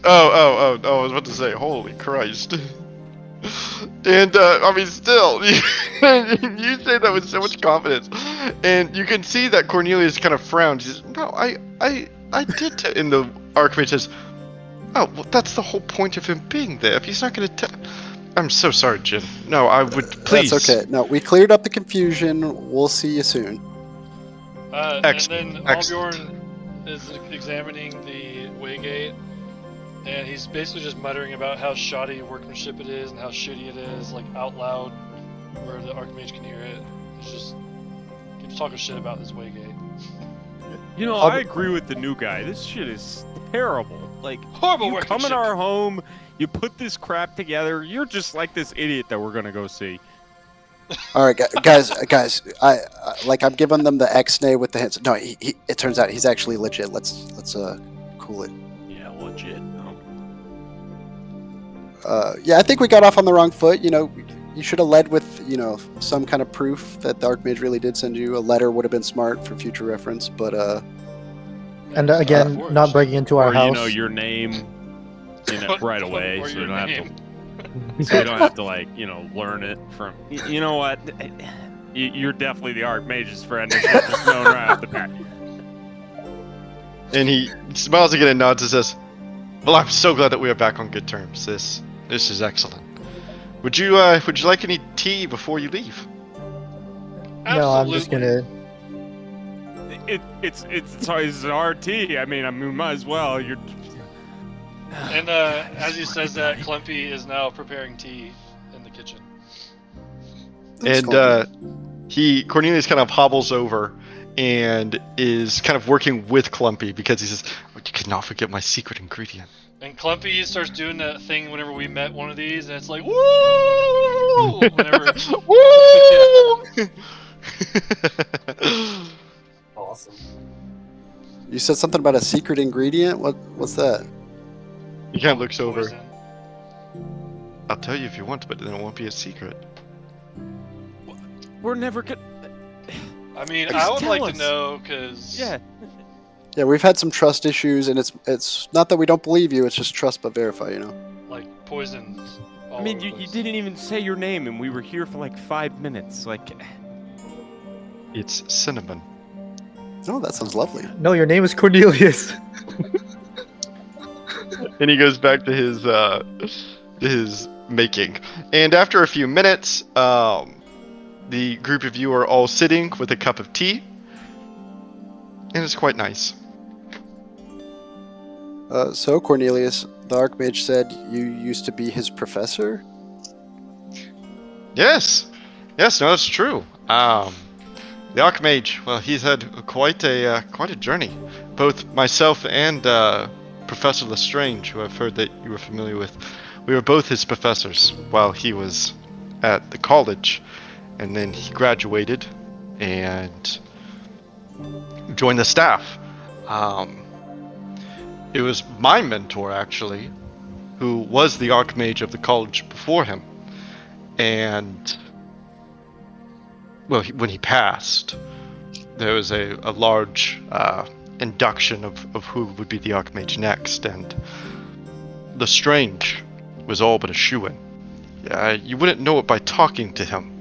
Speaker 7: Oh, I was about to say, holy Christ. And, I mean, still, you say that with so much confidence. And you can see that Cornelius kind of frowns. He says, no, I did tell. And the Archmage says, oh, well, that's the whole point of him being there. If he's not going to tell. I'm so sorry, Jin. No, I would, please.
Speaker 3: That's okay. No, we cleared up the confusion. We'll see you soon.
Speaker 4: And then
Speaker 7: Excellent.
Speaker 4: Albjorn is examining the waygate, and he's basically just muttering about how shoddy workmanship it is and how shitty it is, like out loud, where the Archmage can hear it. He's just keeps talking shit about this waygate.
Speaker 5: You know, I agree with the new guy. This shit is terrible. Like,
Speaker 4: Horrible
Speaker 5: you come in
Speaker 4: workmanship.
Speaker 5: our home, you put this crap together, you're just like this idiot that we're gonna go see.
Speaker 3: All right, guys. I'm giving them the X-nay with the hints. No, it turns out he's actually legit. Let's cool it.
Speaker 5: Yeah, legit.
Speaker 3: Yeah, I think we got off on the wrong foot. You know, you should have led with, you know, some kind of proof that the Archmage really did send you. A letter would have been smart for future reference, but
Speaker 6: And again, not breaking into our
Speaker 5: Or,
Speaker 6: house.
Speaker 5: you know, your name, you know, right away,
Speaker 4: Or
Speaker 5: so you
Speaker 4: your
Speaker 5: don't have
Speaker 4: name.
Speaker 5: to, so you don't have to, like, you know, learn it from. You know what? You're definitely the Archmage's friend. It's just known right off the bat.
Speaker 7: And he smiles again and nods and says, well, I'm so glad that we are back on good terms. This is excellent. Would you like any tea before you leave?
Speaker 6: No, I'm just
Speaker 4: Absolutely.
Speaker 6: gonna.
Speaker 5: It's an RT. I mean, we might as well. You're.
Speaker 4: And as he says that, Clumpy is now preparing tea in the kitchen.
Speaker 7: Cornelius kind of hobbles over and is kind of working with Clumpy because he says, oh, you cannot forget my secret ingredient.
Speaker 4: And Clumpy starts doing that thing whenever we met one of these, and it's like, woo! Whenever.
Speaker 7: Woo!
Speaker 8: Awesome.
Speaker 3: you said something about a secret ingredient. What's that?
Speaker 7: He kind of looks over.
Speaker 4: Poison.
Speaker 7: I'll tell you if you want, but then it won't be a secret.
Speaker 5: We're never gonna.
Speaker 4: I mean,
Speaker 5: Just
Speaker 4: I would
Speaker 5: tell
Speaker 4: like
Speaker 5: us.
Speaker 4: to know, because.
Speaker 5: Yeah.
Speaker 3: Yeah, we've had some trust issues, and it's not that we don't believe you. It's just trust but verify. You know.
Speaker 4: Like, poison.
Speaker 5: I mean, you didn't even say your name, and we were here for like 5 minutes. Like.
Speaker 7: It's cinnamon.
Speaker 3: Oh, that sounds lovely.
Speaker 6: No, your name is Cornelius.
Speaker 7: And he goes back to his making. And after a few minutes, the group of you are all sitting with a cup of tea. And it's quite nice.
Speaker 3: So Cornelius, the Archmage said you used to be his professor.
Speaker 7: Yes, no, that's true. The Archmage, well, he's had quite a journey. Both myself and Professor Lestrange, who I've heard that you were familiar with, we were both his professors while he was at the college, and then he graduated and joined the staff. It was my mentor, actually, who was the Archmage of the college before him, and well, when he passed, there was a large induction of who would be the Archmage next, and Lestrange was all but a shoo-in. You wouldn't know it by talking to him,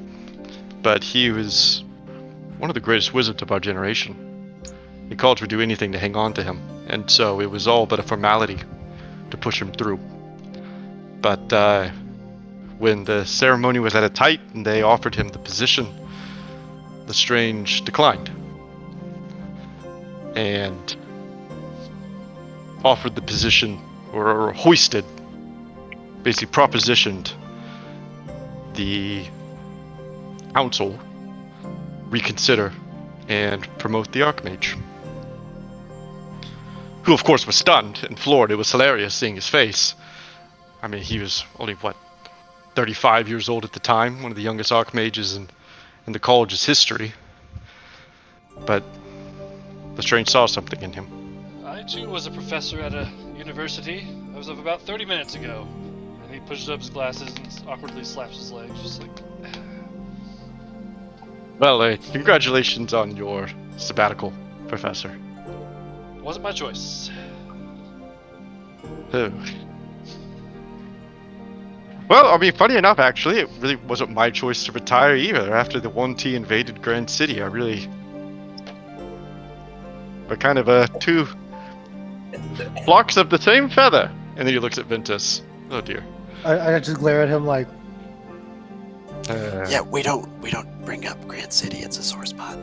Speaker 7: but he was one of the greatest wizards of our generation. The college would do anything to hang on to him. and so it was all but a formality to push him through. But when the ceremony was at its height and they offered him the position, Lestrange declined and offered the position, or hoisted, basically propositioned the council reconsider and promote the Archmage. Who, of course, was stunned and floored. It was hilarious seeing his face. I mean, he was only, 35 years old at the time, one of the youngest Archmages in the college's history. But Lestrange saw something in him.
Speaker 4: I, too, was a professor at a university. I was of about 30 minutes ago. And he pushes up his glasses and awkwardly slaps his legs, just like...
Speaker 7: Well, congratulations on your sabbatical, Professor.
Speaker 4: Wasn't my choice.
Speaker 7: Oh. Well, I mean, funny enough, actually, it really wasn't my choice to retire either. After the 1T invaded Grand City, We're kind of two flocks of the same feather. And then he looks at Ventus. Oh dear.
Speaker 6: I just glare at him like,
Speaker 3: Yeah, we don't bring up Grand City. It's a sore spot.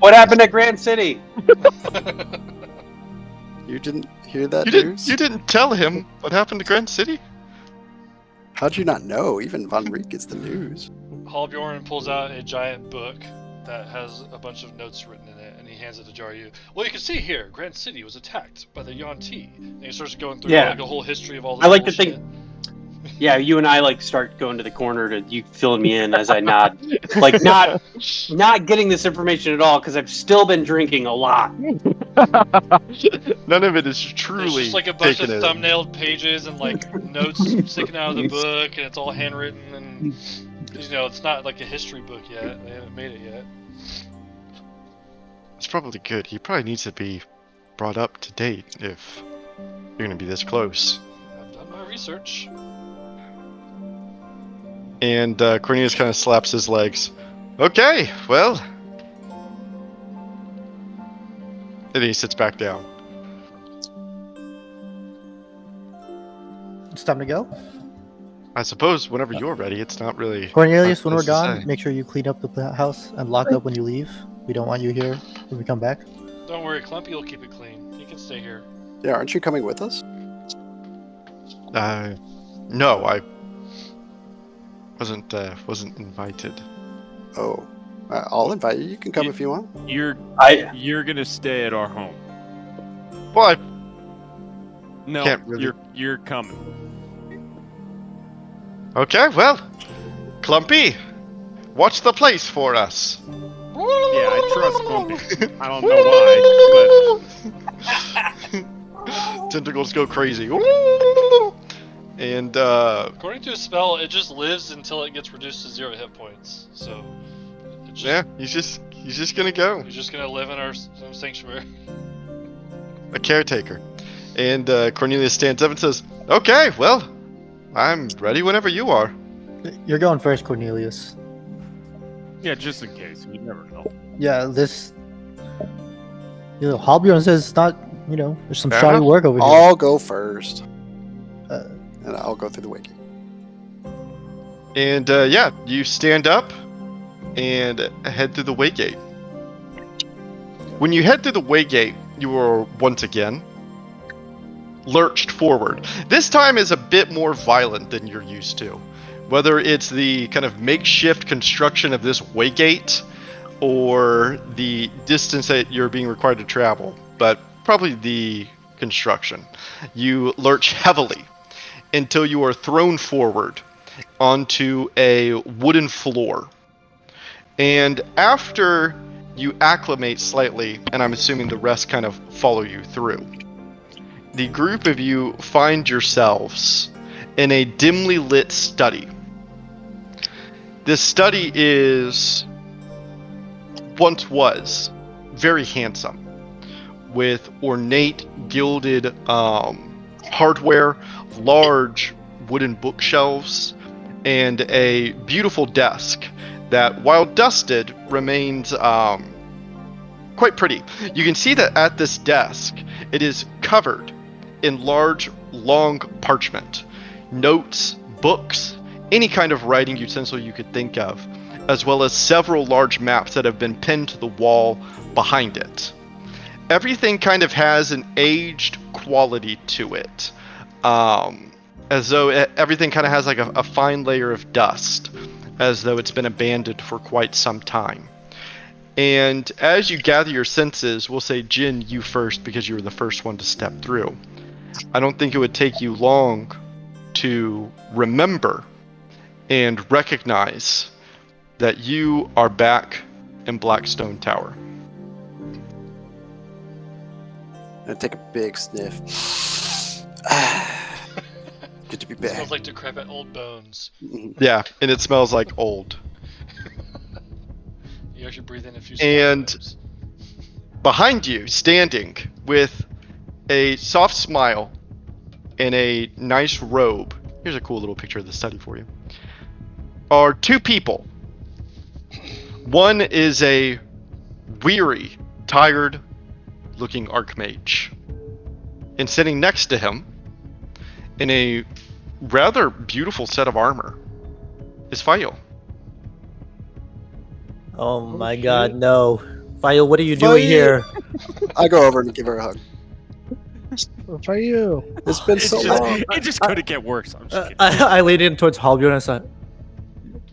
Speaker 2: What happened at Grand City?
Speaker 3: You didn't hear that
Speaker 7: You
Speaker 3: news?
Speaker 7: didn't tell him what happened to Grand City?
Speaker 3: How'd you not know? Even Von Reek gets the news.
Speaker 4: Halbjorn pulls out a giant book that has a bunch of notes written in it, and he hands it to Jaryu. Well, you can see here, Grand City was attacked by the Yuan-Ti. And he starts going through like a whole history of all this
Speaker 2: I like to
Speaker 4: bullshit.
Speaker 2: think. Yeah, you and I start going to the corner to you filling me in as I nod, like not getting this information at all because I've still been drinking a lot.
Speaker 7: None of it is truly.
Speaker 4: There's just like a bunch of
Speaker 7: taken in.
Speaker 4: thumbnailed pages and like notes sticking out of the book, and it's all handwritten, and it's not like a history book yet. They haven't made it yet.
Speaker 7: It's probably good. He probably needs to be brought up to date if you're gonna be this close.
Speaker 4: I've done my research.
Speaker 7: And Cornelius kind of slaps his legs. Okay, well. And he sits back down.
Speaker 6: it's time to go.
Speaker 7: I suppose whenever you're ready, it's not really.
Speaker 6: Cornelius, when we're
Speaker 7: much to
Speaker 6: gone,
Speaker 7: say.
Speaker 6: make sure you clean up the house and lock up when you leave. We don't want you here when we come back.
Speaker 4: Don't worry, Clumpy will keep it clean. He can stay here.
Speaker 3: Yeah, aren't you coming with us?
Speaker 7: No, I wasn't invited.
Speaker 3: Oh, I'll invite you. You can come if you want.
Speaker 5: You're gonna stay at our home.
Speaker 7: Well, I
Speaker 5: No,
Speaker 7: Can't really-
Speaker 5: you're coming.
Speaker 7: Okay, well, Clumpy, watch the place for us.
Speaker 5: Yeah, I trust Clumpy. I don't know why,
Speaker 7: Tentacles go crazy. And
Speaker 4: According to a spell, it just lives until it gets reduced to 0 hit points. So,
Speaker 7: yeah, he's just gonna go.
Speaker 4: he's just gonna live in our sanctuary.
Speaker 7: A caretaker. And Cornelius stands up and says, "Okay, well, I'm ready whenever you are."
Speaker 6: You're going first, Cornelius.
Speaker 5: but yeah, just in case. You never know.
Speaker 6: Yeah, this. Halbjorn says it's not. There's some
Speaker 7: Fair
Speaker 6: shoddy
Speaker 7: enough.
Speaker 6: work over here.
Speaker 3: I'll go first,
Speaker 6: Uh,
Speaker 3: and I'll go through the wiki.
Speaker 7: And yeah, you stand up and head through the waygate. When you head through the waygate, you are once again lurched forward. This time is a bit more violent than you're used to. Whether it's the kind of makeshift construction of this waygate or the distance that you're being required to travel, but probably the construction. You lurch heavily until you are thrown forward onto a wooden floor. And after you acclimate slightly, and I'm assuming the rest kind of follow you through, the group of you find yourselves in a dimly lit study. This study was very handsome, with ornate gilded hardware, large wooden bookshelves, and a beautiful desk that, while dusted, remains quite pretty. You can see that at this desk, it is covered in large, long parchment, notes, books, any kind of writing utensil you could think of, as well as several large maps that have been pinned to the wall behind it. Everything kind of has an aged quality to it, as though everything kind of has like a fine layer of dust, as though it's been abandoned for quite some time. And as you gather your senses, we'll say, Jin, you first, because you were the first one to step through. I don't think it would take you long to remember and recognize that you are back in Blackstone Tower.
Speaker 3: And take a big sniff. Good to be
Speaker 4: It
Speaker 3: back.
Speaker 4: smells like decrepit old bones.
Speaker 7: Yeah, and it smells like old.
Speaker 4: You actually breathe in a few
Speaker 7: And
Speaker 4: spider
Speaker 7: behind you, standing with a soft smile and a nice robe, here's a cool little picture of the study for you, are two people. One is a weary, tired looking archmage. And sitting next to him, in a rather beautiful set of armor, is Fayo.
Speaker 6: Oh my god, no. Fayo, what are you doing here?
Speaker 3: I go over and give her a hug.
Speaker 2: For you.
Speaker 3: It's been so long.
Speaker 5: It just couldn't get worse. I'm just kidding.
Speaker 6: I leaned in towards Halbjorn and I said,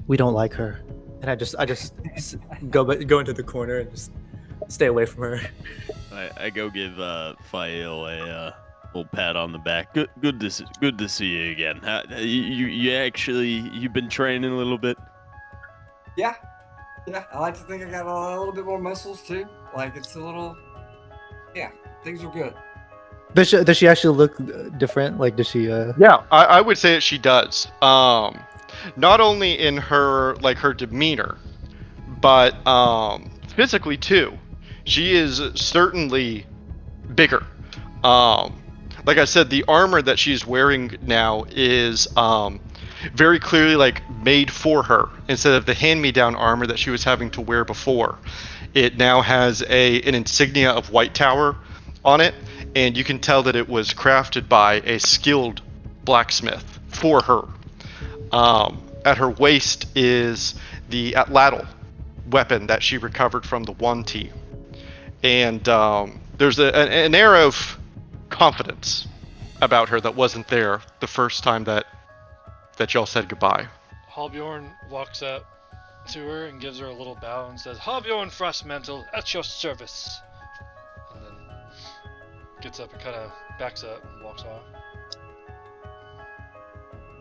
Speaker 6: "We don't like her," and I just go into the corner and just stay away from her.
Speaker 5: I go give Fail a little pat on the back. Good to see you again. You've been training a little bit.
Speaker 8: Yeah, I like to think I got a little bit more muscles too. Like it's a little, yeah, things are good.
Speaker 6: Does she actually look different? Like, does she?
Speaker 7: Yeah, I would say that she does. Not only in her demeanor, but physically too. She is certainly bigger. Like I said, the armor that she's wearing now is very clearly like made for her instead of the hand-me-down armor that she was having to wear before. It now has an insignia of White Tower on it, and you can tell that it was crafted by a skilled blacksmith for her. At her waist is the Atlatl weapon that she recovered from the Wanti. And there's an air of confidence about her that wasn't there the first time that y'all said goodbye.
Speaker 4: Halbjorn walks up to her and gives her a little bow and says, "Halbjorn Frostmantle, at your service." And then gets up and kind of backs up and walks off.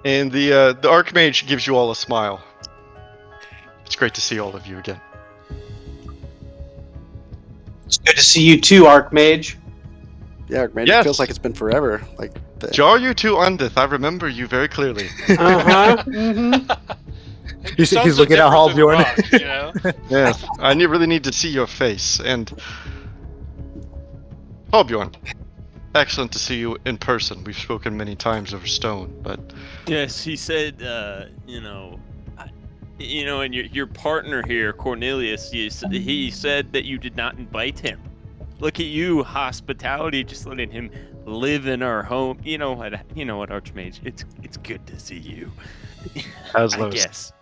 Speaker 7: And the Archmage gives you all a smile. It's great to see all of you again.
Speaker 2: It's good to see you too, Archmage.
Speaker 3: Yeah, man,
Speaker 7: Yes.
Speaker 3: It feels like it's been forever. Like
Speaker 7: Jar you two Undith, I remember you very clearly.
Speaker 2: Uh-huh.
Speaker 6: He's
Speaker 4: Sounds so
Speaker 6: looking at
Speaker 4: different through the
Speaker 6: Halbjorn.
Speaker 4: rock, you know?
Speaker 7: Yes, I really need to see your face. And Halbjorn, excellent to see you in person. We've spoken many times over stone, but
Speaker 5: Yes, he said, and your partner here, Cornelius, he said that you did not invite him. Look at you, hospitality, just letting him live in our home. You know what, Archmage? It's good to see you.
Speaker 7: As
Speaker 5: I
Speaker 7: Lois.
Speaker 5: guess.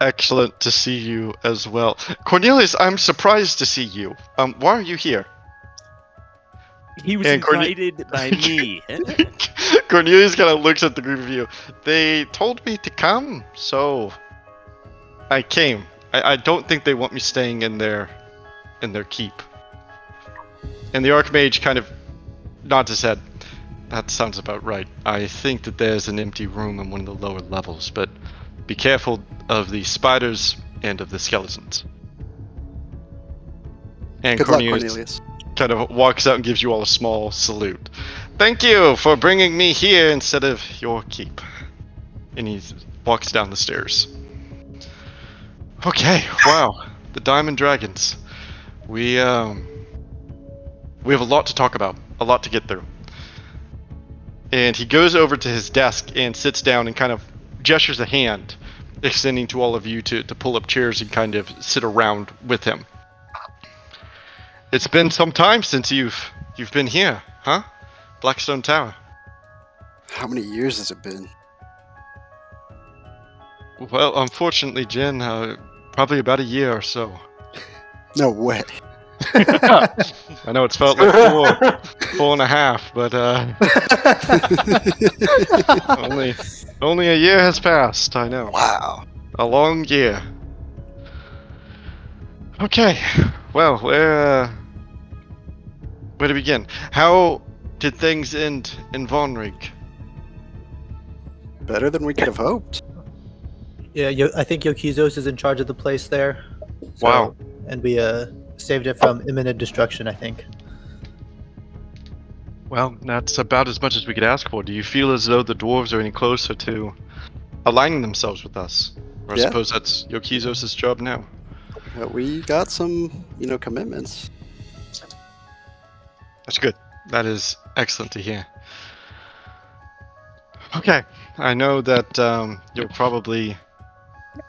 Speaker 7: Excellent to see you as well. Cornelius, I'm surprised to see you. Why are you here?
Speaker 5: He was
Speaker 7: And
Speaker 5: invited by me.
Speaker 7: Cornelius kind of looks at the group of you. They told me to come, so I came. I don't think they want me staying in their keep. And the Archmage kind of nods his head. That sounds about right. I think that there's an empty room in one of the lower levels, but be careful of the spiders and of the skeletons. And
Speaker 3: good luck, Cornelius.
Speaker 7: kind of walks out and gives you all a small salute. Thank you for bringing me here instead of your keep. And he walks down the stairs. Okay, wow. The Diamond Dragons. We have a lot to talk about, a lot to get through. And he goes over to his desk and sits down and kind of gestures a hand, extending to all of you to pull up chairs and kind of sit around with him. It's been some time since you've been here, huh? Blackstone Tower.
Speaker 3: How many years has it been?
Speaker 7: Well, unfortunately, Jin, probably about a year or so.
Speaker 3: No way.
Speaker 7: I know it's felt like 4.5, but only a year has passed. I know.
Speaker 3: Wow.
Speaker 7: A long year. Okay, well, where to begin? How did things end in Vonrig?
Speaker 3: Better than we could have hoped.
Speaker 6: Yeah, I think Yokizos is in charge of the place there. So,
Speaker 7: Wow.
Speaker 6: And we saved it from imminent destruction, I think.
Speaker 7: Well, that's about as much as we could ask for. Do you feel as though the dwarves are any closer to aligning themselves with us? Or I
Speaker 3: Yeah.
Speaker 7: suppose that's Yokizos' job now.
Speaker 3: We got some, commitments.
Speaker 7: That's good. That is excellent to hear. Okay, I know that you're probably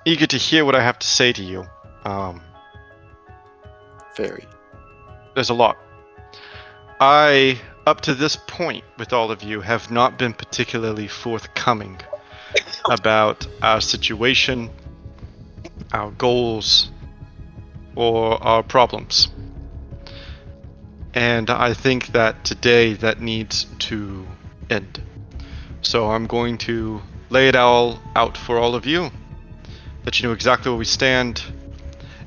Speaker 7: eager to hear what I have to say to you.
Speaker 3: Very.
Speaker 7: There's a lot. I, up to this point with all of you, have not been particularly forthcoming about our situation, our goals, or our problems. And I think that today that needs to end. So I'm going to lay it all out for all of you, let you know exactly where we stand,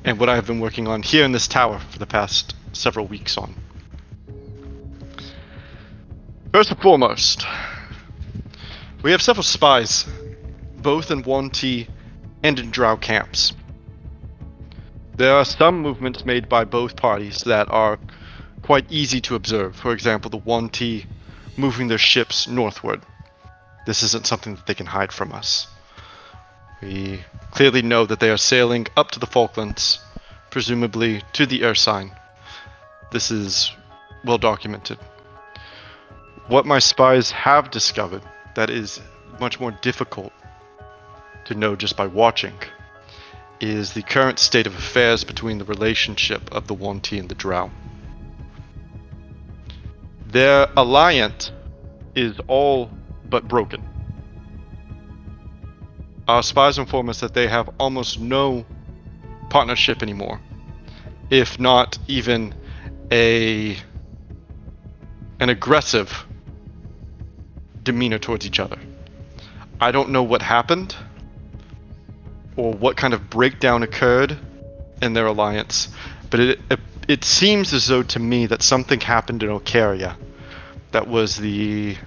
Speaker 7: and what I've been working on here in this tower for the past several weeks on. First and foremost, we have several spies, both in 1T and in Drow camps. There are some movements made by both parties that are quite easy to observe. For example, the 1T moving their ships northward. This isn't something that they can hide from us. We clearly know that they are sailing up to the Falklands, presumably to the air sign. This is well documented. What my spies have discovered that is much more difficult to know just by watching is the current state of affairs between the relationship of the 1T and the Drow. Their alliance is all but broken. Our spies inform us that they have almost no partnership anymore, if not even an aggressive demeanor towards each other. I don't know what happened or what kind of breakdown occurred in their alliance, but it seems as though to me that something happened in Ocaria that was the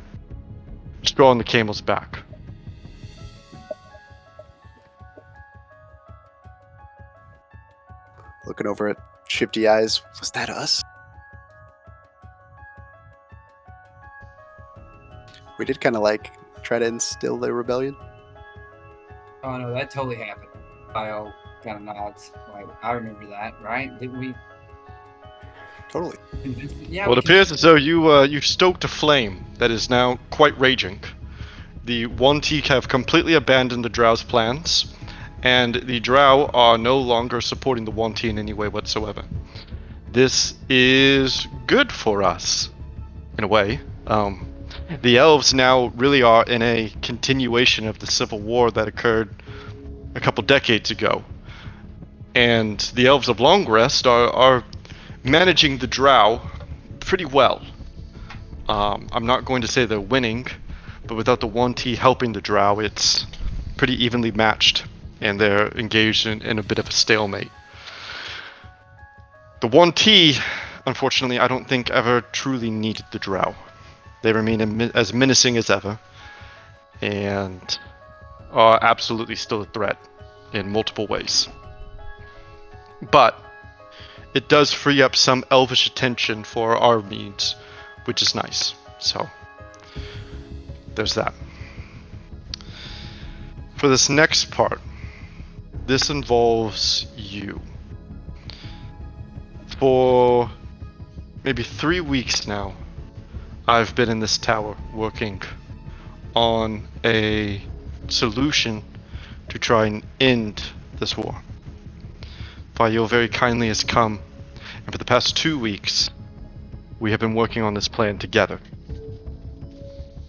Speaker 7: straw on the camel's back.
Speaker 3: Looking over at Shifty Eyes, was that us? We did kind of try to instill the rebellion.
Speaker 8: Oh no, that totally happened. Kyle kind of nods. Like, I remember that, right? Didn't we?
Speaker 3: Totally.
Speaker 8: Yeah.
Speaker 7: Well, it appears as though you stoked a flame that is now quite raging. The 1T have completely abandoned the Drow's plans, and the Drow are no longer supporting the 1T in any way whatsoever. This is good for us, in a way. The elves now really are in a continuation of the civil war that occurred a couple decades ago. And the elves of Long Rest are managing the Drow pretty well. I'm not going to say they're winning, but without the 1T helping the Drow, it's pretty evenly matched, and they're engaged in a bit of a stalemate. The 1T, unfortunately, I don't think ever truly needed the Drow. They remain as menacing as ever, and are absolutely still a threat in multiple ways. But it does free up some elvish attention for our needs, which is nice. So there's that. For this next part, this involves you. For maybe 3 weeks now, I've been in this tower working on a solution to try and end this war. Vayo very kindly has come And for the past 2 weeks, we have been working on this plan together.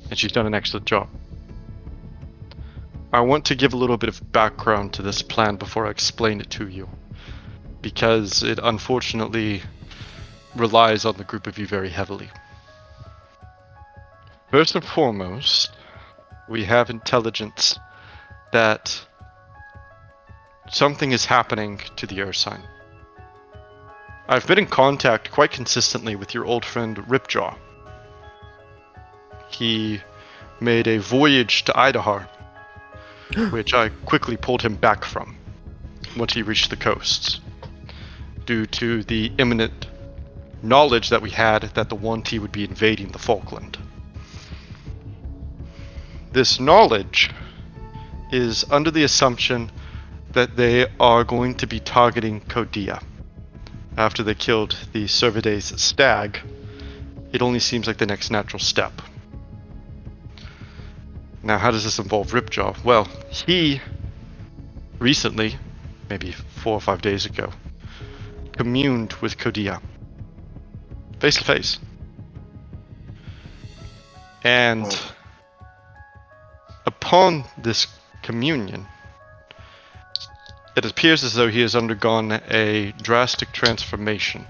Speaker 7: And she's done an excellent job. I want to give a little bit of background to this plan before I explain it to you, because it unfortunately relies on the group of you very heavily. First and foremost, we have intelligence that something is happening to the Earth sign. I've been in contact quite consistently with your old friend Ripjaw. He made a voyage to Idahar, which I quickly pulled him back from once he reached the coasts, due to the imminent knowledge that we had that the 1T would be invading the Falkland. This knowledge is under the assumption that they are going to be targeting Kodia. After they killed the Cervidae's stag, it only seems like the next natural step. Now, how does this involve Ripjaw? Well, he recently, maybe 4 or 5 days ago, communed with Kodia, face to face. And upon this communion, it appears as though he has undergone a drastic transformation.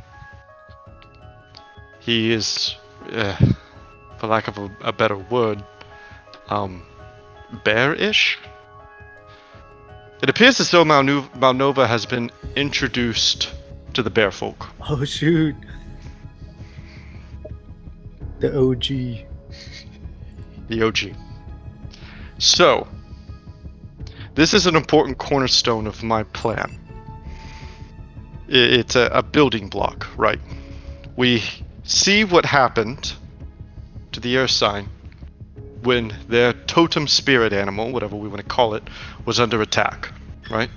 Speaker 7: He is, for lack of a better word, bearish? It appears as though Malnova has been introduced to the bear folk.
Speaker 6: Oh shoot. The OG.
Speaker 7: The OG. So, this is an important cornerstone of my plan. It's a building block, right? We see what happened to the Earth sign when their totem spirit animal, whatever we want to call it, was under attack, right?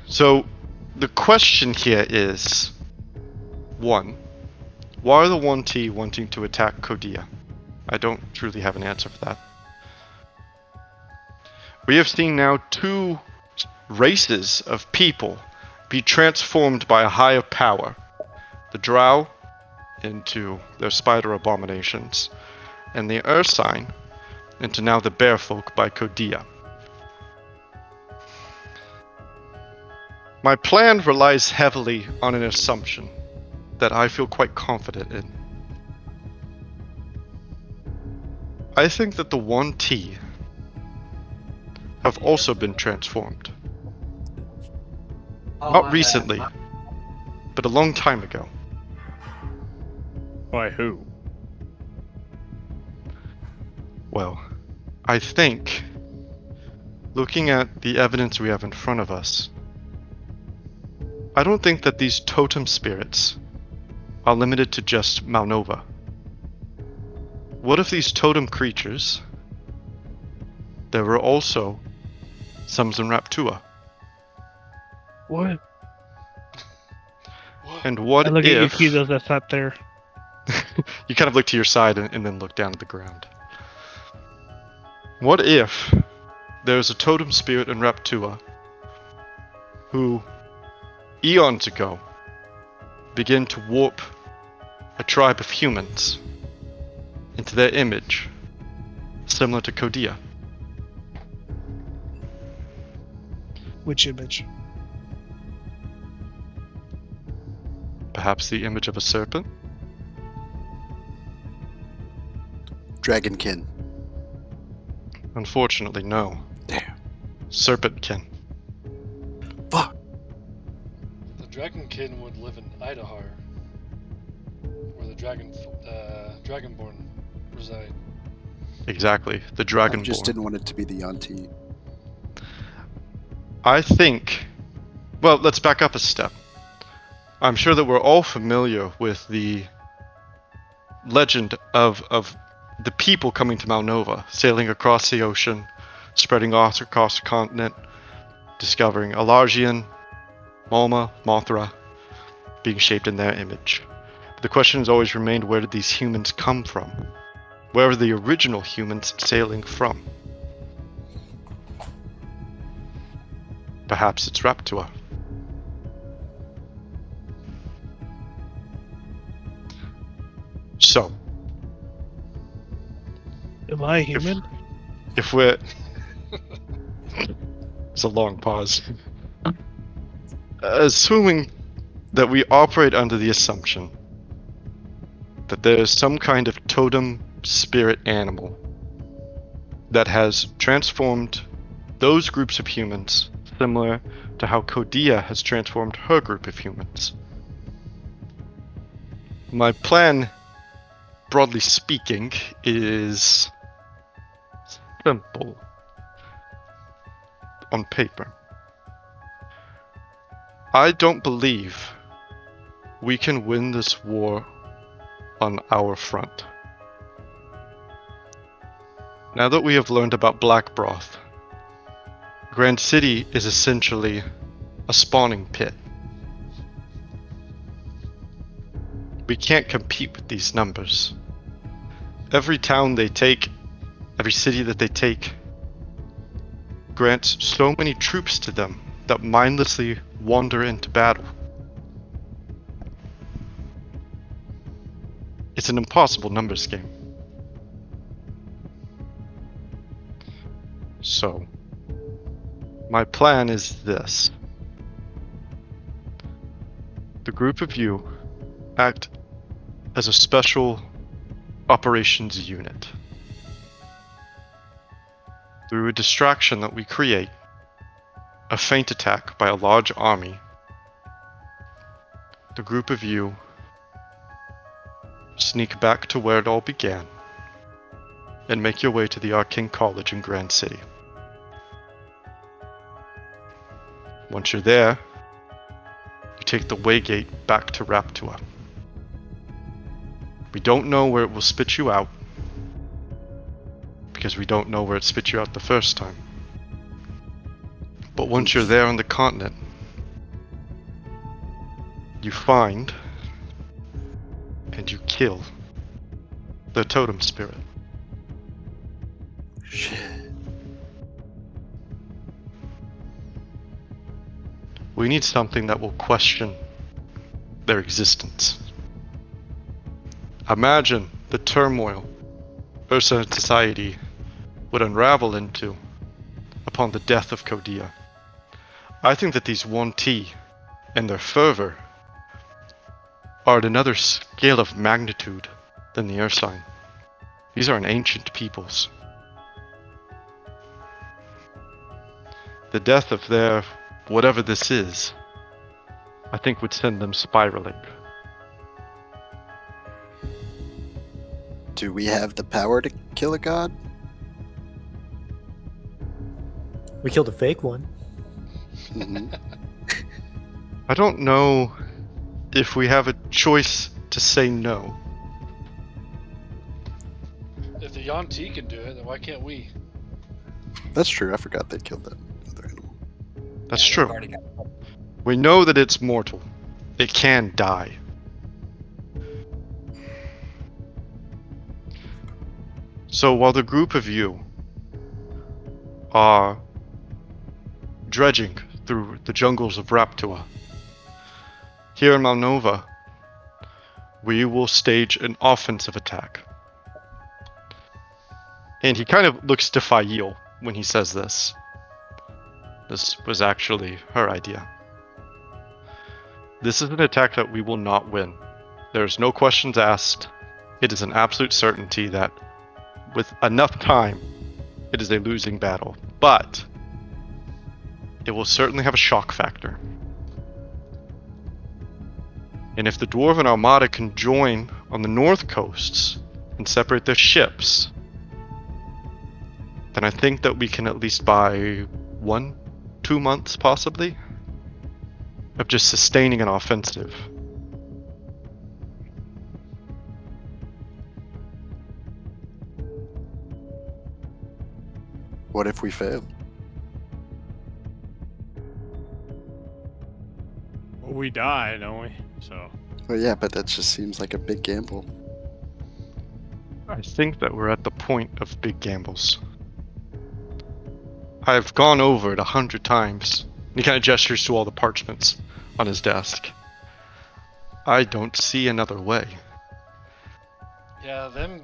Speaker 7: So, the question here is, 1, why are the 1T wanting to attack Kodia? I don't truly have an answer for that. We have seen now 2 races of people be transformed by a higher power. The Drow into their spider abominations, and the Earth sign into now the bear folk by Kodia. My plan relies heavily on an assumption that I feel quite confident in. I think that the 1T have also been transformed. Not recently, but a long time ago.
Speaker 5: By who?
Speaker 7: Well, I think, looking at the evidence we have in front of us, I don't think that these totem spirits are limited to just Malnova. What if these totem creatures, there were also Sums and Raptua?
Speaker 1: What?
Speaker 7: And what
Speaker 1: I look
Speaker 7: if...
Speaker 1: at Yukido that's not there.
Speaker 7: You kind of look to your side and then look down at the ground. What if there's a totem spirit in Raptua who, eons ago, began to warp a tribe of humans into their image, similar to Kodia?
Speaker 1: Which image?
Speaker 7: Perhaps the image of a serpent?
Speaker 3: Dragonkin.
Speaker 7: Unfortunately, no.
Speaker 3: Damn.
Speaker 7: Serpentkin.
Speaker 3: Fuck.
Speaker 4: The Dragonkin would live in Idahar, where the Dragonborn reside.
Speaker 7: Exactly, the
Speaker 3: I
Speaker 7: Dragonborn.
Speaker 3: just didn't want it to be the Yanti.
Speaker 7: I think... Well, let's back up a step. I'm sure that we're all familiar with the legend of the people coming to Malnova, sailing across the ocean, spreading off across the continent, discovering Alargian, Malma, Mothra, being shaped in their image. But the question has always remained, where did these humans come from? Where are the original humans sailing from? Perhaps it's Raptua. So,
Speaker 1: Am I human?
Speaker 7: if we're... It's a long pause. Assuming that we operate under the assumption that there is some kind of totem spirit animal that has transformed those groups of humans similar to how Kodia has transformed her group of humans. My plan, broadly speaking, is simple on paper. I don't believe we can win this war on our front. Now that we have learned about Black Broth, Grand City is essentially a spawning pit. We can't compete with these numbers. Every town they take, every city that they take, grants so many troops to them that mindlessly wander into battle. It's an impossible numbers game. So, my plan is this. The group of you act as a special operations unit. Through a distraction that we create, a feint attack by a large army, the group of you sneak back to where it all began and make your way to the Arcane College in Grand City. Once you're there, you take the Waygate back to Raptua. We don't know where it will spit you out, because we don't know where it spit you out the first time. But once you're there on the continent, you find and you kill the totem spirit.
Speaker 3: Shit.
Speaker 7: We need something that will question their existence. Imagine the turmoil Ursa society would unravel into upon the death of Kodia. I think that these 1T and their fervor are at another scale of magnitude than the Ursine. These are an ancient peoples. The death of their whatever this is, I think would send them spiraling.
Speaker 3: Do we have the power to kill a god?
Speaker 6: We killed a fake one.
Speaker 3: Mhm.
Speaker 7: I don't know if we have a choice to say no.
Speaker 4: If the Yanti can do it, then why can't we?
Speaker 3: That's true. I forgot they killed that other animal.
Speaker 7: That's
Speaker 8: Yeah,
Speaker 7: true.
Speaker 8: they've already got-
Speaker 7: We know that it's mortal. It can die. So while the group of you are dredging through the jungles of Raptua, here in Malnova, we will stage an offensive attack. And he kind of looks to Fail when he says this. This was actually her idea. This is an attack that we will not win. There's no questions asked. It is an absolute certainty that with enough time, it is a losing battle. But it will certainly have a shock factor. And if the Dwarven Armada can join on the north coasts and separate their ships, then I think that we can at least buy 1-2 months possibly of just sustaining an offensive.
Speaker 3: What if we fail?
Speaker 5: We die, don't we? So
Speaker 3: Well, yeah, but that just seems like a big gamble.
Speaker 7: I think that we're at the point of big gambles. I've gone over it 100 times. He kind of gestures to all the parchments on his desk. I don't see another way.
Speaker 4: Yeah, them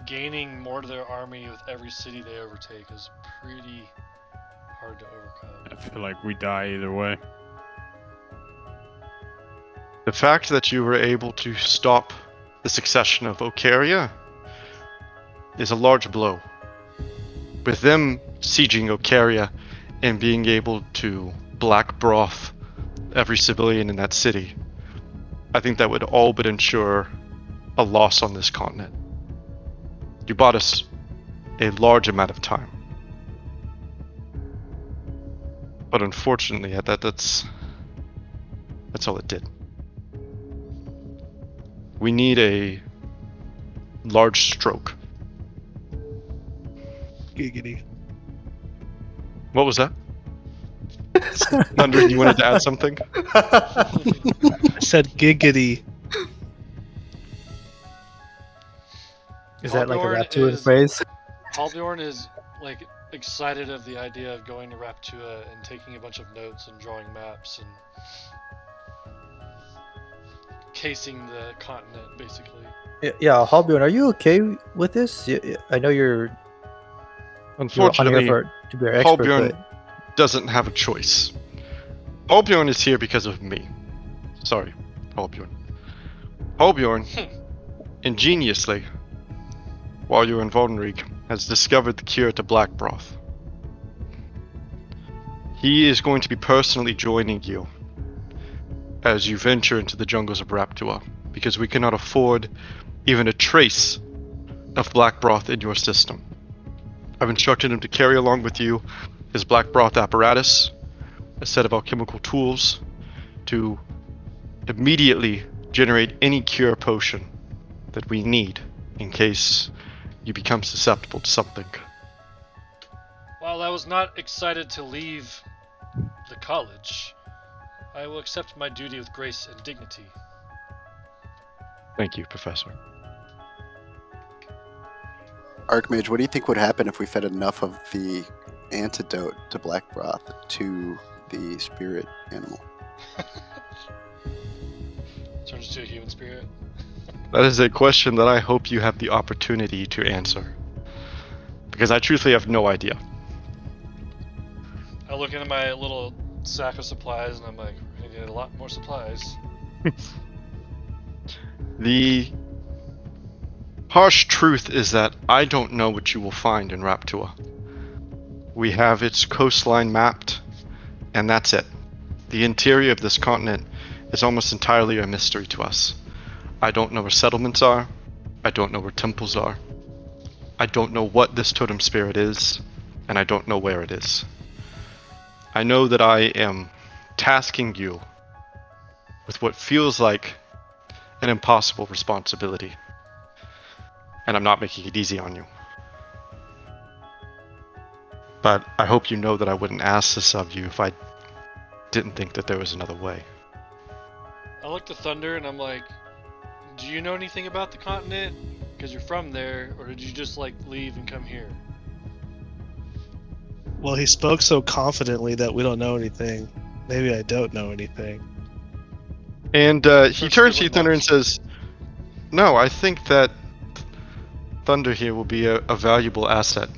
Speaker 4: gaining more to their army with every city they overtake is pretty hard to overcome.
Speaker 5: I feel like we die either way.
Speaker 7: The fact that you were able to stop the succession of Ocaria is a large blow. With them sieging Ocaria and being able to black broth every civilian in that city, I think that would all but ensure a loss on this continent. You bought us a large amount of time. But unfortunately, that's all it did. We need a large stroke.
Speaker 1: Giggity.
Speaker 7: What was that? Thunder, you wanted to add something?
Speaker 1: I said giggity.
Speaker 6: Is that like a
Speaker 4: Halbjorn
Speaker 6: Raptuan
Speaker 4: is-
Speaker 6: phrase?
Speaker 4: Halbjorn is like excited of the idea of going to Raptua and taking a bunch of notes and drawing maps and casing the continent, basically.
Speaker 6: Yeah, Halbjorn, are you okay with this? I know you're on here
Speaker 7: Unfortunately,
Speaker 6: to be our expert,
Speaker 7: Halbjorn
Speaker 6: but
Speaker 7: doesn't have a choice. Halbjorn is here because of me. Sorry, Halbjorn. Halbjorn, ingeniously, while you're in Voldenreich, has discovered the cure to black broth. He is going to be personally joining you as you venture into the jungles of Raptua, because we cannot afford even a trace of black broth in your system. I've instructed him to carry along with you his black broth apparatus, a set of alchemical tools, to immediately generate any cure potion that we need in case you become susceptible to something.
Speaker 4: While I was not excited to leave the college, I will accept my duty with grace and dignity.
Speaker 7: Thank you, Professor.
Speaker 3: Archmage, what do you think would happen if we fed enough of the antidote to black broth to the spirit animal?
Speaker 4: Turns into a human spirit.
Speaker 7: That is a question that I hope you have the opportunity to answer. Because I truthfully have no idea.
Speaker 4: I look into my little sack of supplies and I'm like, we're gonna get a lot more supplies.
Speaker 7: The harsh truth is that I don't know what you will find in Raptua. We have its coastline mapped, and that's it. The interior of this continent is almost entirely a mystery to us. I don't know where settlements are. I don't know where temples are. I don't know what this totem spirit is, and I don't know where it is. I know that I am tasking you with what feels like an impossible responsibility, and I'm not making it easy on you. But I hope you know that I wouldn't ask this of you if I didn't think that there was another way.
Speaker 4: I look to Thunder and I'm like, do you know anything about the continent? Because you're from there, or did you just like leave and come here?
Speaker 1: Well, he spoke so confidently that we don't know anything. Maybe I don't know anything.
Speaker 7: And he
Speaker 4: That's
Speaker 7: turns
Speaker 4: good
Speaker 7: to you,
Speaker 4: one,
Speaker 7: Thunder, and
Speaker 4: Max.
Speaker 7: says, no, I think that Thunder here will be a valuable asset.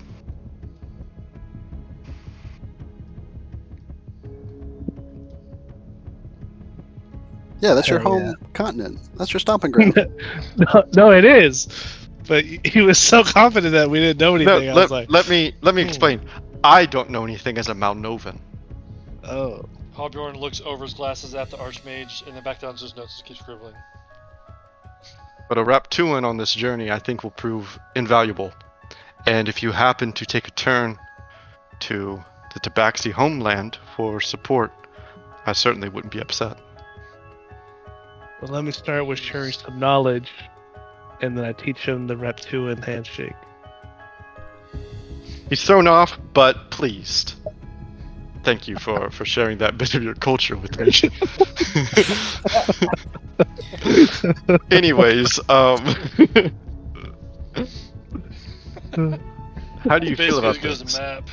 Speaker 3: Yeah, that's your
Speaker 6: Hell
Speaker 3: home
Speaker 6: yeah.
Speaker 3: continent. That's your stomping ground.
Speaker 1: No, it is. But he was so confident that we didn't know
Speaker 7: No,
Speaker 1: anything. I was like,
Speaker 7: let me explain. I don't know anything as a Malnovan.
Speaker 1: oh.
Speaker 4: Halbjorn looks over his glasses at the Archmage and then back down to his notes and keeps scribbling.
Speaker 7: But a Raptuan on this journey, I think, will prove invaluable. And if you happen to take a turn to the Tabaxi homeland for support, I certainly wouldn't be upset.
Speaker 1: Well, let me start with sharing some knowledge, and then I teach him the Reptuan handshake.
Speaker 7: He's thrown off, but pleased. Thank you for sharing that bit of your culture with me. Anyways, how do you feel
Speaker 4: Basically,
Speaker 7: about
Speaker 4: it goes
Speaker 7: this?
Speaker 4: to map.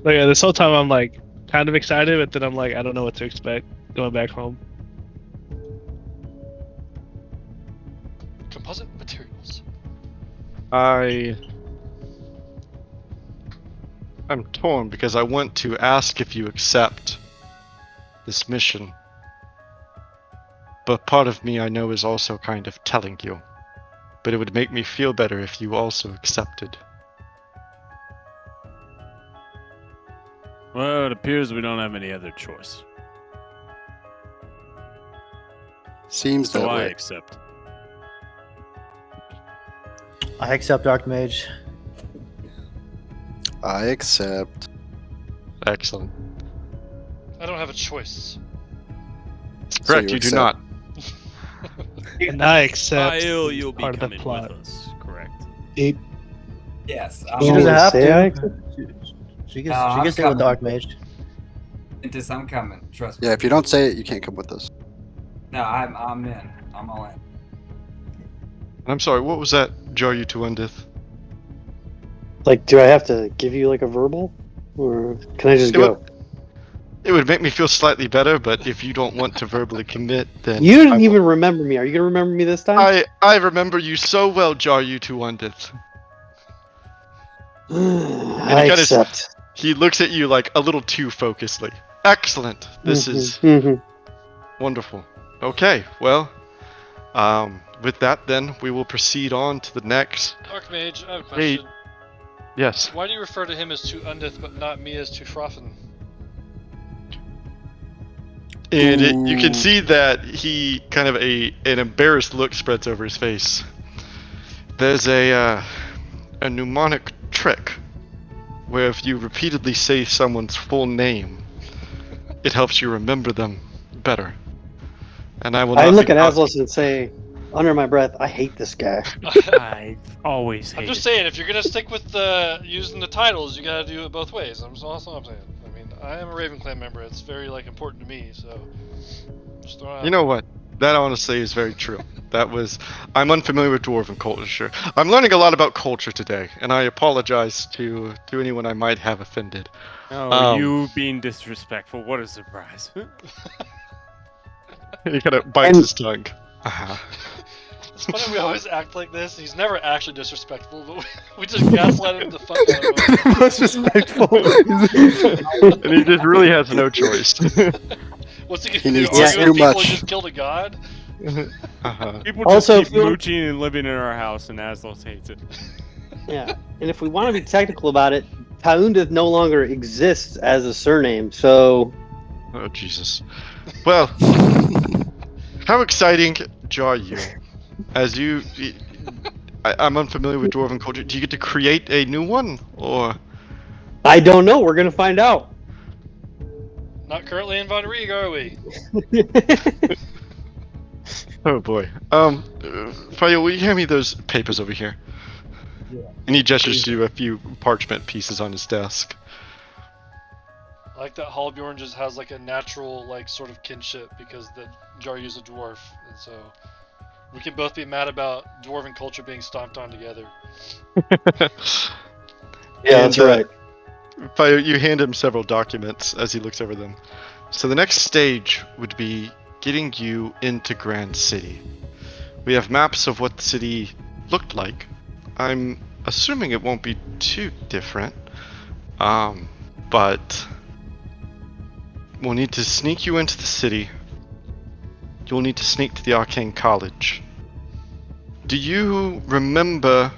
Speaker 1: Like, this whole time I'm like kind of excited, but then I'm like, I don't know what to expect. going back home.
Speaker 4: Composite materials.
Speaker 7: I'm torn because I want to ask if you accept this mission. But part of me I know is also kind of telling you. But it would make me feel better if you also accepted.
Speaker 5: Well, it appears we don't have any other choice.
Speaker 3: Seems
Speaker 5: So
Speaker 3: that
Speaker 5: I
Speaker 3: way.
Speaker 5: accept.
Speaker 6: I accept Archmage.
Speaker 3: I accept.
Speaker 7: Excellent.
Speaker 4: I don't have a choice.
Speaker 3: So
Speaker 7: Correct, you do
Speaker 3: accept.
Speaker 7: not.
Speaker 1: And I accept
Speaker 5: Kyle, you'll be
Speaker 1: part of the
Speaker 5: coming
Speaker 1: plot.
Speaker 5: with us, correct?
Speaker 8: Yes.
Speaker 6: She
Speaker 2: Oh,
Speaker 6: doesn't have
Speaker 2: say I
Speaker 6: to. She gets,
Speaker 8: No,
Speaker 6: she
Speaker 8: I'm
Speaker 6: gets it with the
Speaker 8: coming.
Speaker 6: Archmage.
Speaker 8: Intis, I'm coming. Trust me.
Speaker 3: Yeah, if you don't say it, you can't come with us.
Speaker 8: No, I'm in. I'm all in.
Speaker 7: I'm sorry, what was that, Jaryu to Undith?
Speaker 2: Like, do I have to give you like a verbal, or can I just
Speaker 7: It
Speaker 2: go?
Speaker 7: It would make me feel slightly better, but if you don't want to verbally commit, then
Speaker 2: You
Speaker 7: I
Speaker 2: didn't
Speaker 7: will-
Speaker 2: even remember me. Are you gonna remember me this time?
Speaker 7: I remember you so well, Jaryu to Undith.
Speaker 2: I
Speaker 7: kinda-
Speaker 2: accept.
Speaker 7: He looks at you like a little too focusedly. Excellent. This is
Speaker 2: Mhm.
Speaker 7: wonderful. Okay, well, with that then, we will proceed on to the next.
Speaker 4: Archmage, I have a
Speaker 7: Hey.
Speaker 4: question.
Speaker 7: Yes.
Speaker 4: Why do you refer to him as Tu Undith but not me as Tu Frothen?
Speaker 7: And you can
Speaker 3: Ooh.
Speaker 7: see that he kind of an embarrassed look spreads over his face. There's a mnemonic trick where if you repeatedly say someone's full name, it helps you remember them better. And I will not
Speaker 2: I look
Speaker 7: be
Speaker 2: at
Speaker 7: talking-
Speaker 2: Aslos and say, under my breath, I hate this guy.
Speaker 5: I always
Speaker 4: I'm
Speaker 5: hate
Speaker 4: just
Speaker 5: it.
Speaker 4: saying, if you're gonna stick with using the titles, you gotta do it both ways. That's all I'm saying. I mean, I am a Raven Clan member. It's very important to me. So, just throw it out.
Speaker 7: You know what? That honestly is very true. I'm unfamiliar with Dwarven culture. I'm learning a lot about culture today, and I apologize to anyone I might have offended.
Speaker 5: Oh, you being disrespectful. What a surprise.
Speaker 7: He kind of bites
Speaker 2: And-
Speaker 7: his tongue.
Speaker 4: It's funny we always act like this. He's never actually disrespectful, but we just gaslight him the fuck out of him.
Speaker 6: Disrespectful.
Speaker 7: And he just really has no choice.
Speaker 4: What's he
Speaker 3: He
Speaker 4: gonna do?
Speaker 3: needs
Speaker 4: Argue
Speaker 3: to
Speaker 4: with
Speaker 3: do
Speaker 4: people
Speaker 3: much.
Speaker 4: and just killed a god?
Speaker 5: People
Speaker 2: Also,
Speaker 5: just
Speaker 2: if
Speaker 5: keep
Speaker 2: you-
Speaker 5: mooching and living in our house, and Aslos hates it.
Speaker 2: Yeah. And if we want to be technical about it, Taundith no longer exists as a surname, so
Speaker 7: Oh, Jesus. Well, how exciting are you? As I'm unfamiliar with Dwarven culture. Do you get to create a new one, or?
Speaker 2: I don't know. We're gonna find out.
Speaker 4: Not currently in Von Rieg, are we?
Speaker 7: Oh boy. Fire, will you hand me those papers over here?
Speaker 8: Yeah.
Speaker 7: And he gestures to a few parchment pieces on his desk.
Speaker 4: I like that Halbjorn just has like a natural sort of kinship because Jaryu's a dwarf, and so we can both be mad about dwarven culture being stomped on together.
Speaker 2: Yeah, that's right.
Speaker 7: Fire, you hand him several documents as he looks over them. So the next stage would be getting you into Grand City. We have maps of what the city looked like. I'm assuming it won't be too different, but we'll need to sneak you into the city. You'll need to sneak to the Arcane College. Do you remember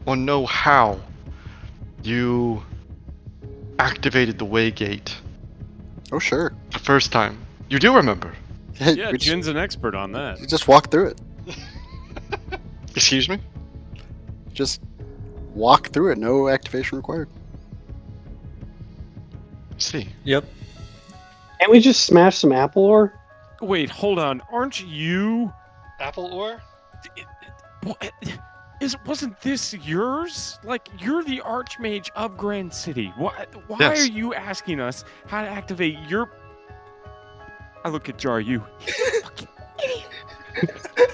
Speaker 7: or know how you activated the Waygate
Speaker 3: Oh, sure.
Speaker 7: the first time? You do remember?
Speaker 3: Hey,
Speaker 5: Yeah,
Speaker 3: we
Speaker 5: Jin's an expert on that.
Speaker 3: just walk through it.
Speaker 7: Excuse me?
Speaker 3: Just walk through it. No activation required.
Speaker 7: See.
Speaker 6: Yep.
Speaker 2: Can't we just smash some apple ore?
Speaker 5: Wait, hold on. Aren't you?
Speaker 4: Apple ore?
Speaker 5: Wasn't this yours? Like, you're the Archmage of Grand City. Why
Speaker 7: Yes.
Speaker 5: are you asking us how to activate your... I look at Jaryu.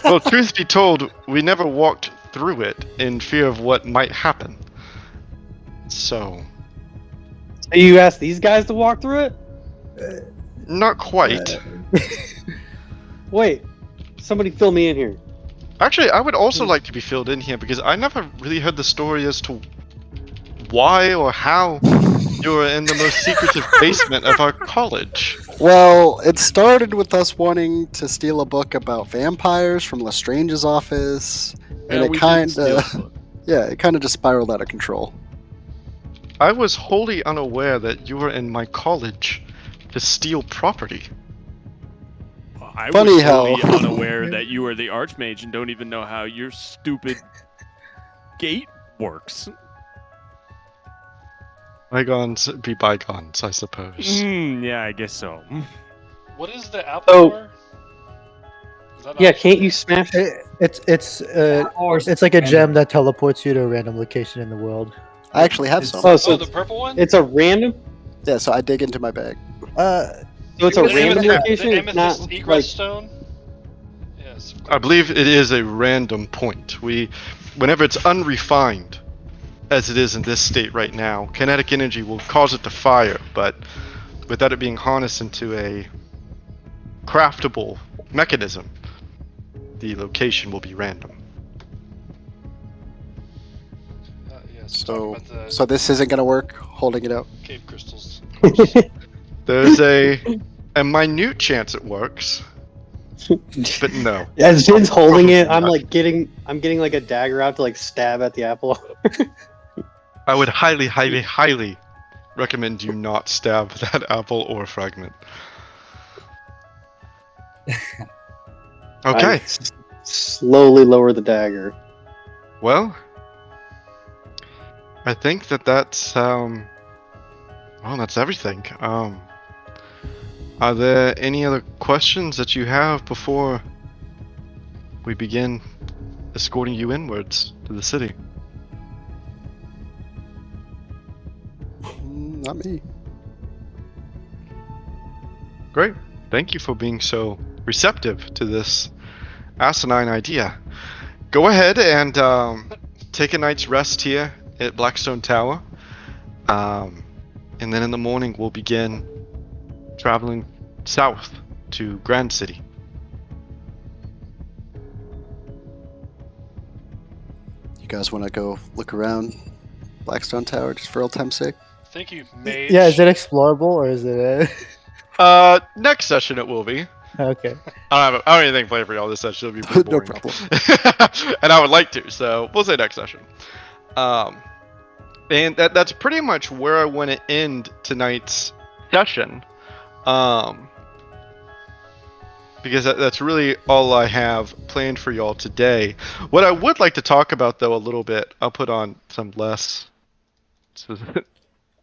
Speaker 7: Well, truth be told, we never walked through it in fear of what might happen. So,
Speaker 2: You asked these guys to walk through it?
Speaker 7: Not quite.
Speaker 2: Wait, somebody fill me in here.
Speaker 7: Actually, I would also like to be filled in here because I never really heard the story as to why or how you were in the most secretive basement of our college.
Speaker 3: Well, it started with us wanting to steal a book about vampires from Lestrange's office, and it
Speaker 5: we did
Speaker 3: kind
Speaker 5: steal
Speaker 3: of,
Speaker 5: the book.
Speaker 3: yeah, it kind of just spiraled out of control.
Speaker 7: I was wholly unaware that you were in my college to steal property.
Speaker 5: I
Speaker 3: Funny
Speaker 5: was
Speaker 3: how-
Speaker 5: totally unaware that you were the Archmage and don't even know how your stupid gate works.
Speaker 7: Bygones be bygones, I suppose.
Speaker 5: Yeah, I guess so.
Speaker 4: What is the apple
Speaker 2: Oh.
Speaker 4: door? Is that
Speaker 2: Yeah,
Speaker 4: not-
Speaker 2: can't you smash it?
Speaker 6: It's like a gem that teleports you to a random location in the world.
Speaker 3: I actually have some.
Speaker 2: Oh, so
Speaker 4: Oh, the purple one?
Speaker 2: it's a random.
Speaker 3: Yeah, so I dig into my bag.
Speaker 2: So it's a
Speaker 4: The
Speaker 2: random
Speaker 4: amethyst-
Speaker 2: location.
Speaker 4: The
Speaker 2: It's not
Speaker 4: amethyst egress
Speaker 2: like
Speaker 4: stone? Yes. of
Speaker 7: I
Speaker 4: course.
Speaker 7: believe it is a random point. Whenever it's unrefined, as it is in this state right now, kinetic energy will cause it to fire, but without it being harnessed into a craftable mechanism, the location will be random.
Speaker 4: Yes,
Speaker 3: So,
Speaker 4: talking about the
Speaker 3: so this isn't gonna work. Holding it out.
Speaker 4: cave crystals.
Speaker 7: There's a minute chance it works, but no.
Speaker 2: as Vin's holding it, I'm
Speaker 7: Not.
Speaker 2: like getting like a dagger out to like stab at the apple.
Speaker 7: I would highly, highly, highly recommend you not stab that apple or fragment. Okay.
Speaker 2: I slowly lower the dagger.
Speaker 7: Well, I think that's well, that's everything. Are there any other questions that you have before we begin escorting you inwards to the city?
Speaker 3: Not me.
Speaker 7: Great. Thank you for being so receptive to this asinine idea. Go ahead and take a night's rest here at Blackstone Tower. And then in the morning we'll begin traveling south to Grand City.
Speaker 3: You guys want to go look around Blackstone Tower just for old time's sake?
Speaker 4: Thank you, mage.
Speaker 6: Yeah, is it explorable or is it?
Speaker 7: Next session it will be.
Speaker 6: Okay.
Speaker 7: I don't have anything planned for y'all this session. It'll be pretty
Speaker 3: No
Speaker 7: boring.
Speaker 3: problem.
Speaker 7: And I would like to, so we'll say next session. And that's pretty much where I want to end tonight's session. Because that's really all I have planned for y'all today. What I would like to talk about, though, a little bit, I'll put on some less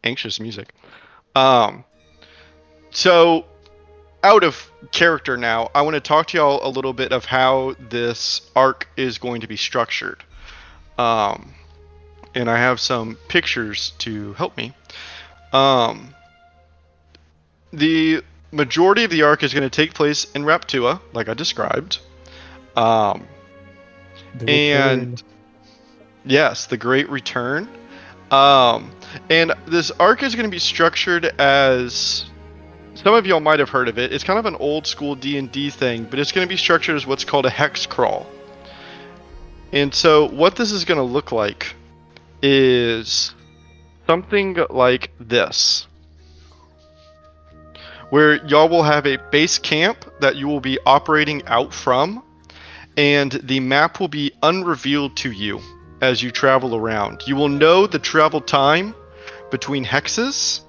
Speaker 7: anxious music. So, out of character now, I want to talk to y'all a little bit of how this arc is going to be structured. And I have some pictures to help me. The majority of the arc is going to take place in Raptua, like I described.
Speaker 6: The
Speaker 7: And
Speaker 6: return.
Speaker 7: yes, the Great Return. And this arc is going to be structured as, some of y'all might have heard of it. It's kind of an old school D&D thing, but it's going to be structured as what's called a hex crawl. And so what this is going to look like is something like this, where y'all will have a base camp that you will be operating out from, and the map will be unrevealed to you as you travel around. You will know the travel time between hexes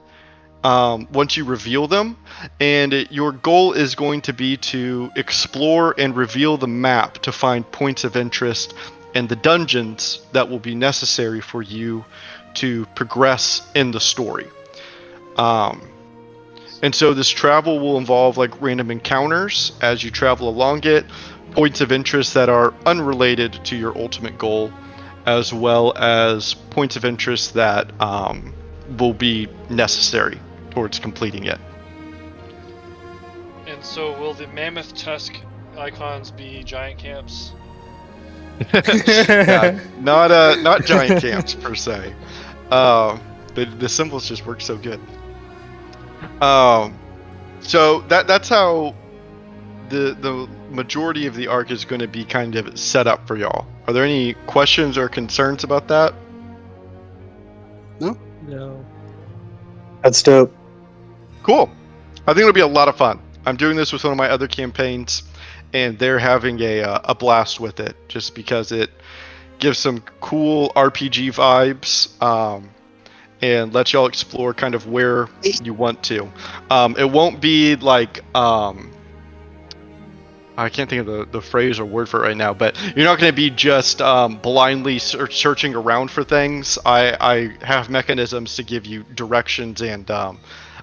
Speaker 7: once you reveal them, and your goal is going to be to explore and reveal the map to find points of interest and the dungeons that will be necessary for you to progress in the story. And so this travel will involve like random encounters as you travel along it, points of interest that are unrelated to your ultimate goal, as well as points of interest that will be necessary towards completing it.
Speaker 4: And so, will the mammoth tusk icons be giant camps?
Speaker 7: Yeah, not giant camps per se. The symbols just work so good. So that's how the majority of the arc is going to be kind of set up for y'all. Are there any questions or concerns about that?
Speaker 1: No.
Speaker 2: That's dope.
Speaker 7: Cool. I think it'll be a lot of fun. I'm doing this with one of my other campaigns, and they're having a blast with it, just because it gives some cool RPG vibes, and lets y'all explore kind of where you want to. It won't be like I can't think of the phrase or word for it right now, but you're not going to be just blindly searching around for things. I have mechanisms to give you directions and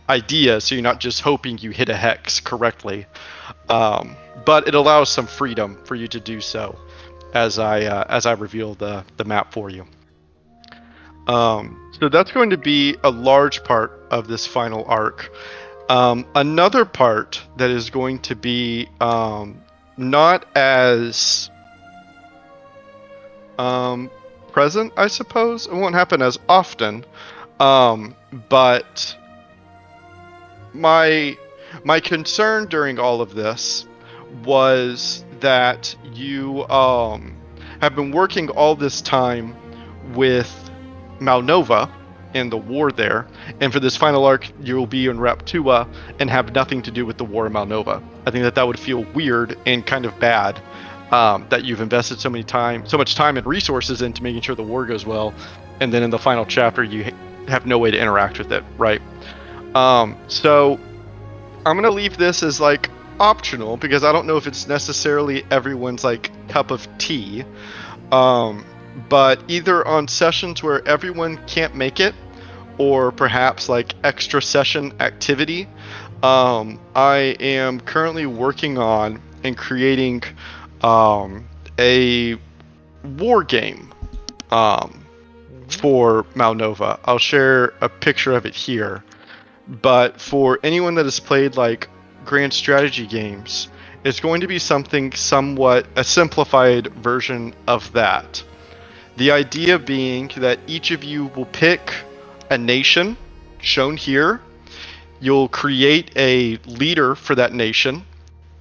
Speaker 7: ideas, so you're not just hoping you hit a hex correctly. But it allows some freedom for you to do so as I reveal the map for you. So that's going to be a large part of this final arc. Another part that is going to be not as present, I suppose. It won't happen as often, but my concern during all of this was that you have been working all this time with Malnova and the war there, and for this final arc you will be in Raptua and have nothing to do with the war in Malnova. I think that would feel weird and kind of bad, that you've invested so much time and resources into making sure the war goes well, and then in the final chapter you have no way to interact with it, right? So I'm gonna leave this as like optional, because I don't know if it's necessarily everyone's like cup of tea. But either on sessions where everyone can't make it, or perhaps like extra session activity, I am currently working on and creating a war game for Malnova. I'll share a picture of it here. But for anyone that has played like grand strategy games, it's going to be something somewhat a simplified version of that. The idea being that each of you will pick a nation, shown here. You'll create a leader for that nation,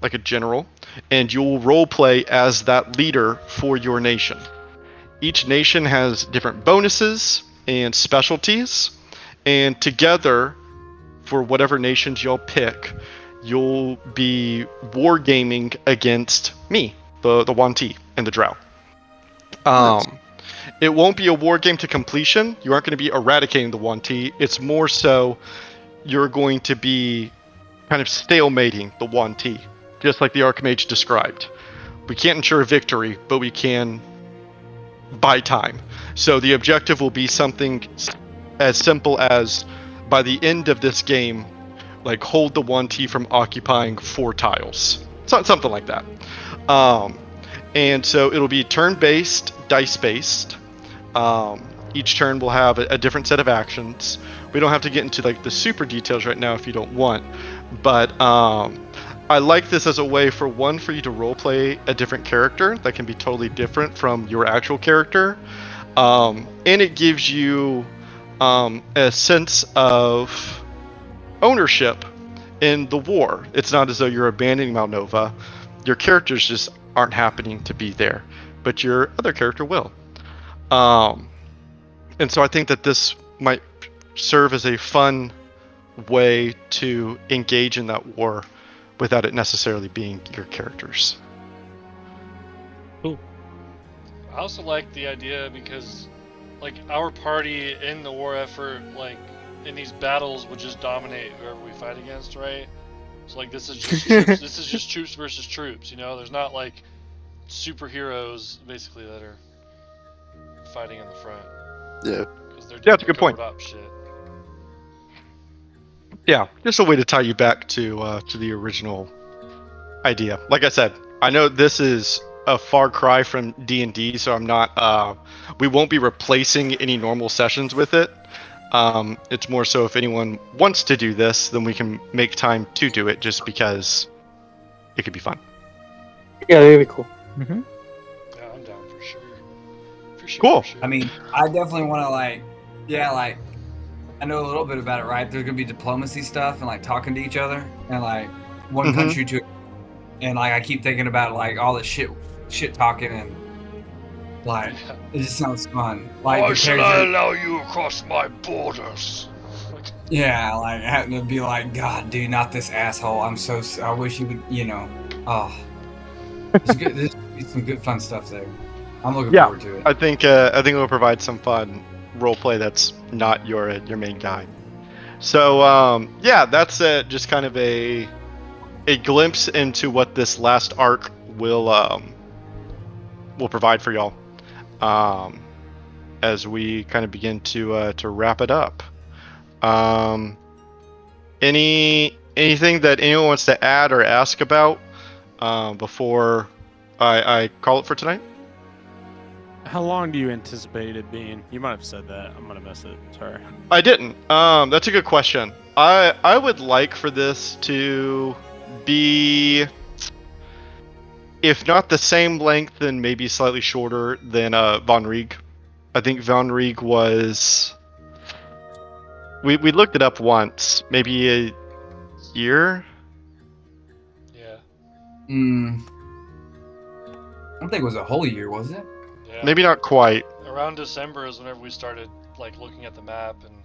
Speaker 7: like a general, and you'll roleplay as that leader for your nation. Each nation has different bonuses and specialties, and together, for whatever nations y'all pick, you'll be wargaming against me, the Wanti, and the Drow.
Speaker 3: Nice.
Speaker 7: It won't be a war game to completion. You aren't going to be eradicating the Wanti. It's more so you're going to be kind of stalemating the Wanti, just like the Archmage described. We can't ensure victory, but we can buy time. So the objective will be something as simple as, by the end of this game, like hold the Wanti from occupying 4 tiles. Something like that. And so it'll be turn-based, dice-based. Each turn will have a different set of actions. We don't have to get into like the super details right now if you don't want, but I like this as a way for you to roleplay a different character that can be totally different from your actual character, and it gives you a sense of ownership in the war. It's not as though you're abandoning Malnova. Your characters just aren't happening to be there, but your other character will. And so I think that this might serve as a fun way to engage in that war without it necessarily being your characters.
Speaker 1: Cool.
Speaker 4: I also like the idea because, like, our party in the war effort, like, in these battles would just dominate whoever we fight against, right? So, like, this is just troops, this is just troops versus troops, you know? There's not, like, superheroes, basically, that are fighting in the front.
Speaker 3: Yeah.
Speaker 4: Because they're
Speaker 7: Yeah, that's a good point.
Speaker 4: up shit.
Speaker 7: Yeah, just a way to tie you back to the original idea. Like I said, I know this is a far cry from D&D, so I'm not. We won't be replacing any normal sessions with it. It's more so if anyone wants to do this, then we can make time to do it, just because it could be fun.
Speaker 2: Yeah, that'd be cool.
Speaker 6: Mm-hmm.
Speaker 4: Yeah, I'm down for sure. For sure.
Speaker 7: Cool.
Speaker 4: For sure.
Speaker 8: I mean, I definitely want to I know a little bit about it, right? There's gonna be diplomacy stuff and like talking to each other and like one
Speaker 7: Mhm.
Speaker 8: country to, and like I keep thinking about like all this shit talking and like it just sounds fun. Like
Speaker 4: Why
Speaker 8: the
Speaker 4: should I
Speaker 8: character,
Speaker 4: allow you across my borders?
Speaker 8: yeah, like having to be like, God, dude, not this asshole. I wish he would, Oh, there's some good fun stuff there. I'm looking
Speaker 7: Yeah.
Speaker 8: forward to it.
Speaker 7: I think it will provide some fun role play that's not your main guy. So yeah, that's just kind of a glimpse into what this last arc will provide for y'all, as we kind of begin to wrap it up. Anything that anyone wants to add or ask about before I call it for tonight?
Speaker 5: How long do you anticipate it being? You might have said that. I'm gonna miss it. Sorry.
Speaker 7: I didn't. That's a good question. I would like for this to be, if not the same length, then maybe slightly shorter than Von Rieg. I think Von Rieg was. We looked it up once, maybe a year.
Speaker 4: Yeah.
Speaker 8: I don't think it was a whole year, was it?
Speaker 4: Yeah.
Speaker 7: Maybe not quite.
Speaker 4: Around December is whenever we started like looking at the map and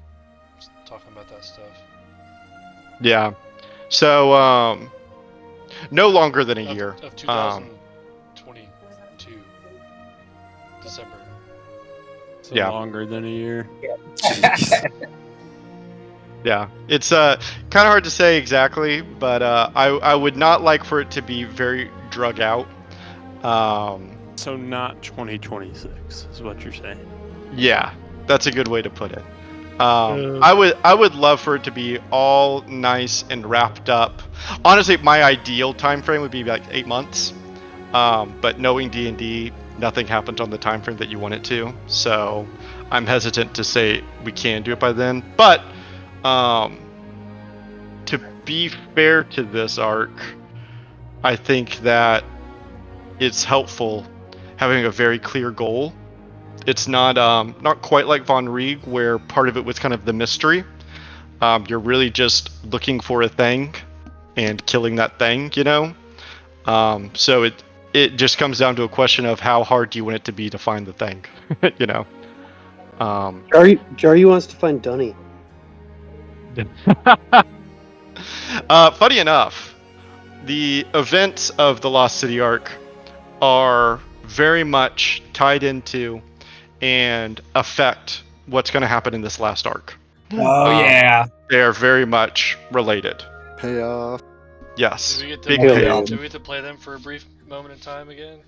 Speaker 4: just talking about that stuff.
Speaker 7: Yeah. So no longer than a year.
Speaker 4: Of 2022. December.
Speaker 5: So
Speaker 7: Yeah.
Speaker 5: longer than a year.
Speaker 7: Yeah, it's kind of hard to say exactly, but I would not like for it to be very drug out.
Speaker 5: So not 2026 is what you're saying.
Speaker 7: Yeah, that's a good way to put it. I would love for it to be all nice and wrapped up. Honestly, my ideal time frame would be like 8 months. But knowing D&D, nothing happens on the time frame that you want it to. So I'm hesitant to say we can do it by then. But to be fair to this arc, I think that it's helpful having a very clear goal. It's not quite like Von Rieg, where part of it was kind of the mystery. You're really just looking for a thing and killing that thing, So it just comes down to a question of how hard do you want it to be to find the thing,
Speaker 2: Jari wants to find Dunny.
Speaker 7: Funny enough, the events of the Lost City arc are very much tied into and affect what's going to happen in this last arc.
Speaker 8: Oh yeah.
Speaker 7: They are very much related.
Speaker 3: Payoff.
Speaker 7: Yes.
Speaker 4: Do we get to
Speaker 7: Big
Speaker 2: play-
Speaker 7: payoff.
Speaker 4: Do we get to play them for a brief moment in time again?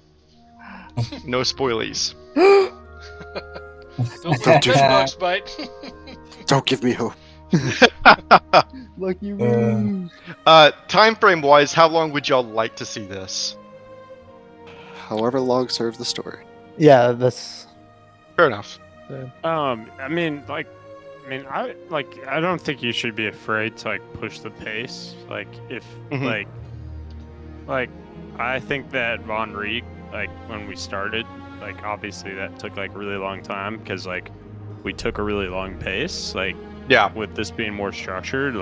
Speaker 7: No spoilies.
Speaker 4: Don't let the bugs bite.
Speaker 3: Don't give me hope.
Speaker 6: Lucky
Speaker 7: Time frame wise, how long would y'all like to see this?
Speaker 3: However long serves the story.
Speaker 6: Yeah, that's
Speaker 7: Fair enough.
Speaker 5: I don't think you should be afraid to push the pace. If
Speaker 7: Mhm.
Speaker 5: I think that Von Rieg, when we started, obviously that took a really long time because we took a really long pace.
Speaker 7: Yeah.
Speaker 5: With this being more structured,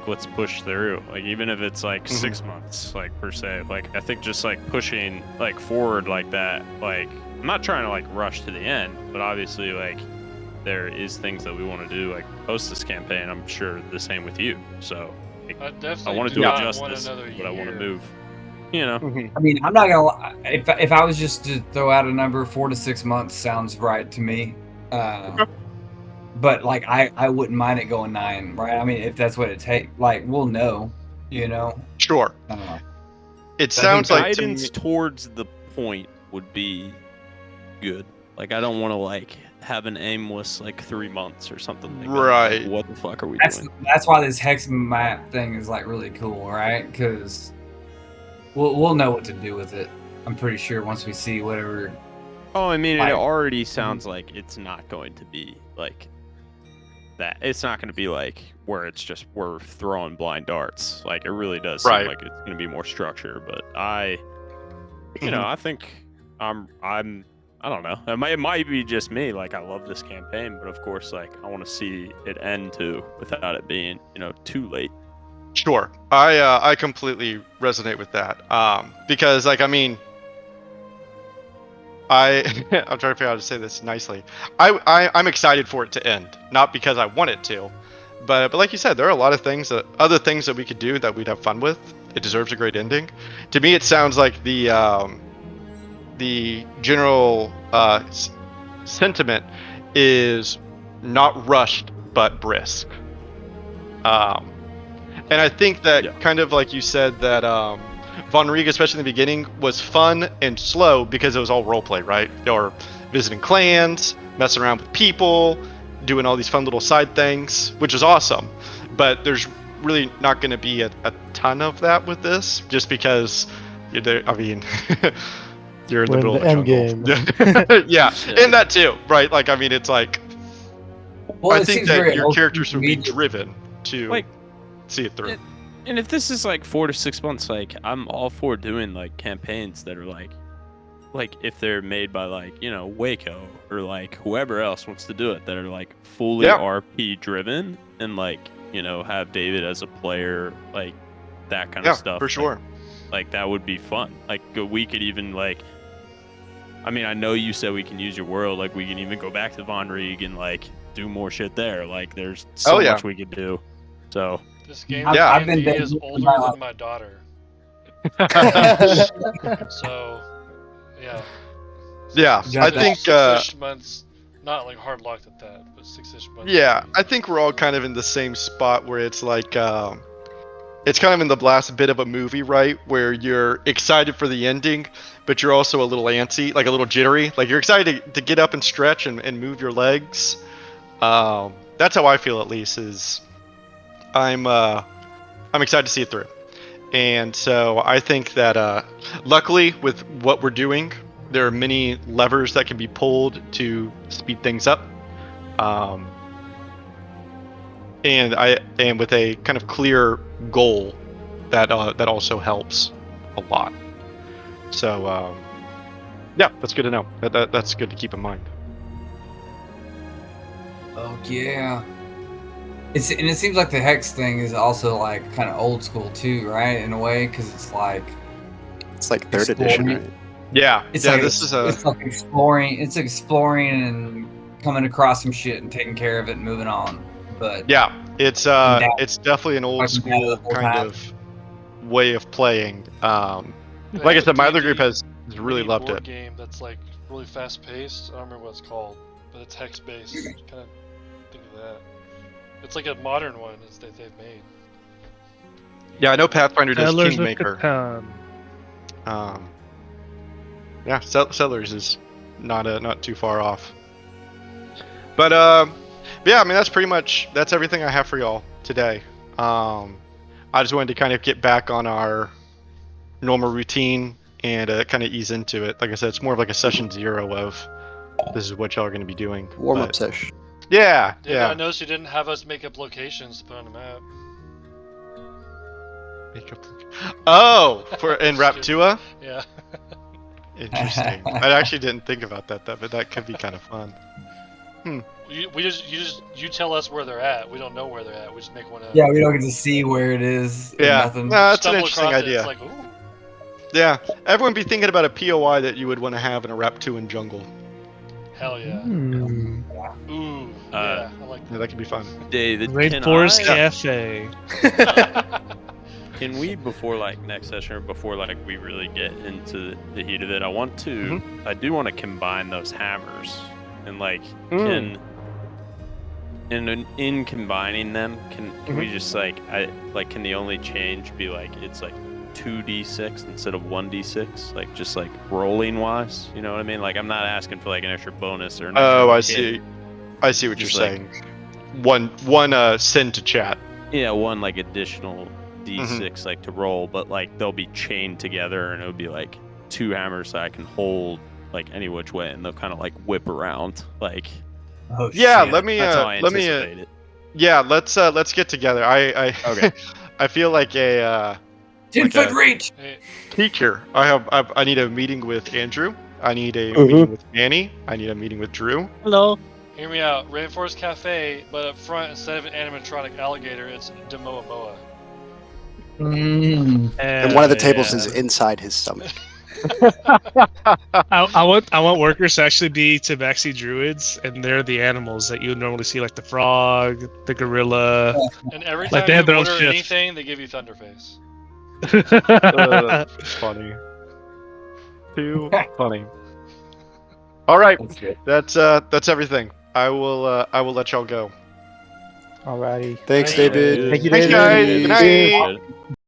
Speaker 5: let's push through. Even if it's 6 months, per se. I think just pushing forward like that. I'm not trying to rush to the end, but obviously there is things that we want to do post this campaign. I'm sure the same with you. So
Speaker 4: I definitely
Speaker 5: I want to
Speaker 4: do
Speaker 5: do it
Speaker 4: not want
Speaker 5: justice,
Speaker 4: another
Speaker 5: but I want to
Speaker 4: year.
Speaker 5: move.
Speaker 8: I mean, I'm not gonna lie. If I was just to throw out a number, 4 to 6 months sounds right to me. But I wouldn't mind it going 9, right? I mean, if that's what it takes, we'll know,
Speaker 7: Sure. It sounds like to
Speaker 5: guidance
Speaker 7: me,
Speaker 5: towards the point would be good. I don't want to have an aimless 3 months or something like that.
Speaker 7: Right.
Speaker 5: What the fuck are we doing?
Speaker 8: That's why this hex map thing is really cool, right? Because we'll know what to do with it. I'm pretty sure once we see whatever.
Speaker 5: Oh, I mean, it already sounds like it's not going to be that. It's not going to be where it's just we're throwing blind darts. It really does seem
Speaker 7: Right.
Speaker 5: like it's going to be more structured. But I think I'm I don't know. It might be just me. Like, I love this campaign, but of course, like, I want to see it end too, without it being, too late.
Speaker 7: Sure, I completely resonate with that. Because like I mean, I'm trying to figure out how to say this nicely. I'm excited for it to end, not because I want it to, but like you said, there are a lot of other things that we could do that we'd have fun with. It deserves a great ending. To me, it sounds like the general sentiment is not rushed but brisk. And I think that kind of like you said that Von Riga, especially in the beginning, was fun and slow because it was all roleplay, right? They were visiting clans, messing around with people, doing all these fun little side things, which is awesome. But there's really not going to be a ton of that with this, just because you're there. I mean, you're in the middle of the
Speaker 6: end
Speaker 7: jungle. Yeah, and that too, right? Like, I mean, it's like, I think that your characters will be driven to see it through.
Speaker 5: And if this is like 4 to 6 months, like, I'm all for doing like campaigns that are like if they're made by like, Waco or like whoever else wants to do it, that are like fully RP driven and like, have David as a player, like that kind of stuff.
Speaker 7: For sure.
Speaker 5: Like that would be fun. Like we could even like, I mean, I know you said we can use your world, like we can even go back to Von Rieg and like do more shit there. Like there's so much we could do. So
Speaker 4: this game
Speaker 8: I've been
Speaker 4: is older than my daughter. So yeah.
Speaker 7: Yeah, I think
Speaker 4: 6-ish months, not like hard locked at that, but 6-ish months.
Speaker 7: Yeah, I think we're all kind of in the same spot where it's like it's kind of in the last bit of a movie, right? Where you're excited for the ending, but you're also a little antsy, like a little jittery. Like you're excited to get up and stretch and move your legs. That's how I feel, at least. Is I'm excited to see it through, and so I think that luckily with what we're doing, there are many levers that can be pulled to speed things up. And with a kind of clear goal that also helps a lot. So yeah, that's good to know. That's good to keep in mind.
Speaker 9: Oh yeah. It seems like the hex thing is also like kind of old school too, right? In a way, because it's like
Speaker 3: third edition, right?
Speaker 7: Yeah,
Speaker 9: it's
Speaker 7: yeah.
Speaker 9: like
Speaker 7: It's
Speaker 9: like exploring. It's exploring and coming across some shit and taking care of it and moving on. But
Speaker 7: yeah, it's definitely an old school kind of way of playing. Like I said, my other group has really loved it.
Speaker 4: Game that's like really fast paced. I don't remember what it's called, but it's hex based. Kind of think of that. It's like a modern one that they've made.
Speaker 7: Yeah, I know Pathfinder does
Speaker 1: Settlers of
Speaker 7: Kingmaker.
Speaker 1: Catan.
Speaker 7: Yeah, Settlers is not too far off. But yeah, I mean that's everything I have for y'all today. I just wanted to kind of get back on our normal routine and kind of ease into it. Like I said, it's more of like a session 0 of this is what y'all are going to be doing.
Speaker 3: Warm up session.
Speaker 7: Yeah,
Speaker 4: I noticed you didn't have us make up locations to put on the map.
Speaker 7: Oh, in Raptua?
Speaker 4: Yeah.
Speaker 7: Interesting. I actually didn't think about that, but that could be kind of fun.
Speaker 4: You tell us where they're at. We don't know where they're at. We just make one up.
Speaker 9: Yeah, we don't get to see where it is.
Speaker 7: Yeah,
Speaker 9: Nothing.
Speaker 7: no, that's an
Speaker 4: Stumble
Speaker 7: interesting
Speaker 4: across it,
Speaker 7: idea.
Speaker 4: it's like, ooh.
Speaker 7: Yeah, everyone be thinking about a POI that you would want to have in a Raptuan jungle.
Speaker 4: Hell yeah. Ooh. Yeah, I like that.
Speaker 7: Yeah, that could be fun.
Speaker 5: David,
Speaker 1: Rainforest Cafe.
Speaker 5: Can we, before like next session or before like we really get into the heat of it, I do want to combine those hammers and like in combining them, can we just can the only change be like it's like 2d6 instead of 1d6, like just like rolling wise, you know what I mean? Like I'm not asking for like an extra bonus or an extra
Speaker 7: I see what you're saying. One send to chat.
Speaker 5: Yeah, one like additional d6 like to roll, but like they'll be chained together and it'll be like 2 hammers that I can hold like any which way and they'll kind of like whip around like.
Speaker 9: Oh,
Speaker 7: yeah,
Speaker 9: shit.
Speaker 7: let me
Speaker 5: it.
Speaker 7: Yeah, let's get together. I
Speaker 5: okay.
Speaker 7: I feel like a
Speaker 9: 10-foot reach.
Speaker 7: teacher. I need a meeting with Andrew I need a
Speaker 2: Mhm.
Speaker 7: meeting with Manny. I need a meeting with Drew.
Speaker 1: Hello.
Speaker 4: Hear me out. Rainforest Cafe, but up front, instead of an animatronic alligator, it's Demoa Moa.
Speaker 3: And one of the tables is inside his stomach.
Speaker 1: I want workers to actually be tabaxi druids, and they're the animals that you would normally see, like the frog, the gorilla.
Speaker 4: And every
Speaker 1: Like,
Speaker 4: time
Speaker 1: they
Speaker 4: you
Speaker 1: have their own
Speaker 4: order
Speaker 1: shift.
Speaker 4: anything, they give you Thunderface.
Speaker 7: Funny. Too funny. All right, that's everything. I will let y'all go.
Speaker 6: Alrighty.
Speaker 3: Thanks,
Speaker 4: Thank you.
Speaker 3: David.
Speaker 6: Thank you,
Speaker 7: Thanks,
Speaker 6: David.
Speaker 7: guys. Good night.
Speaker 5: Shit.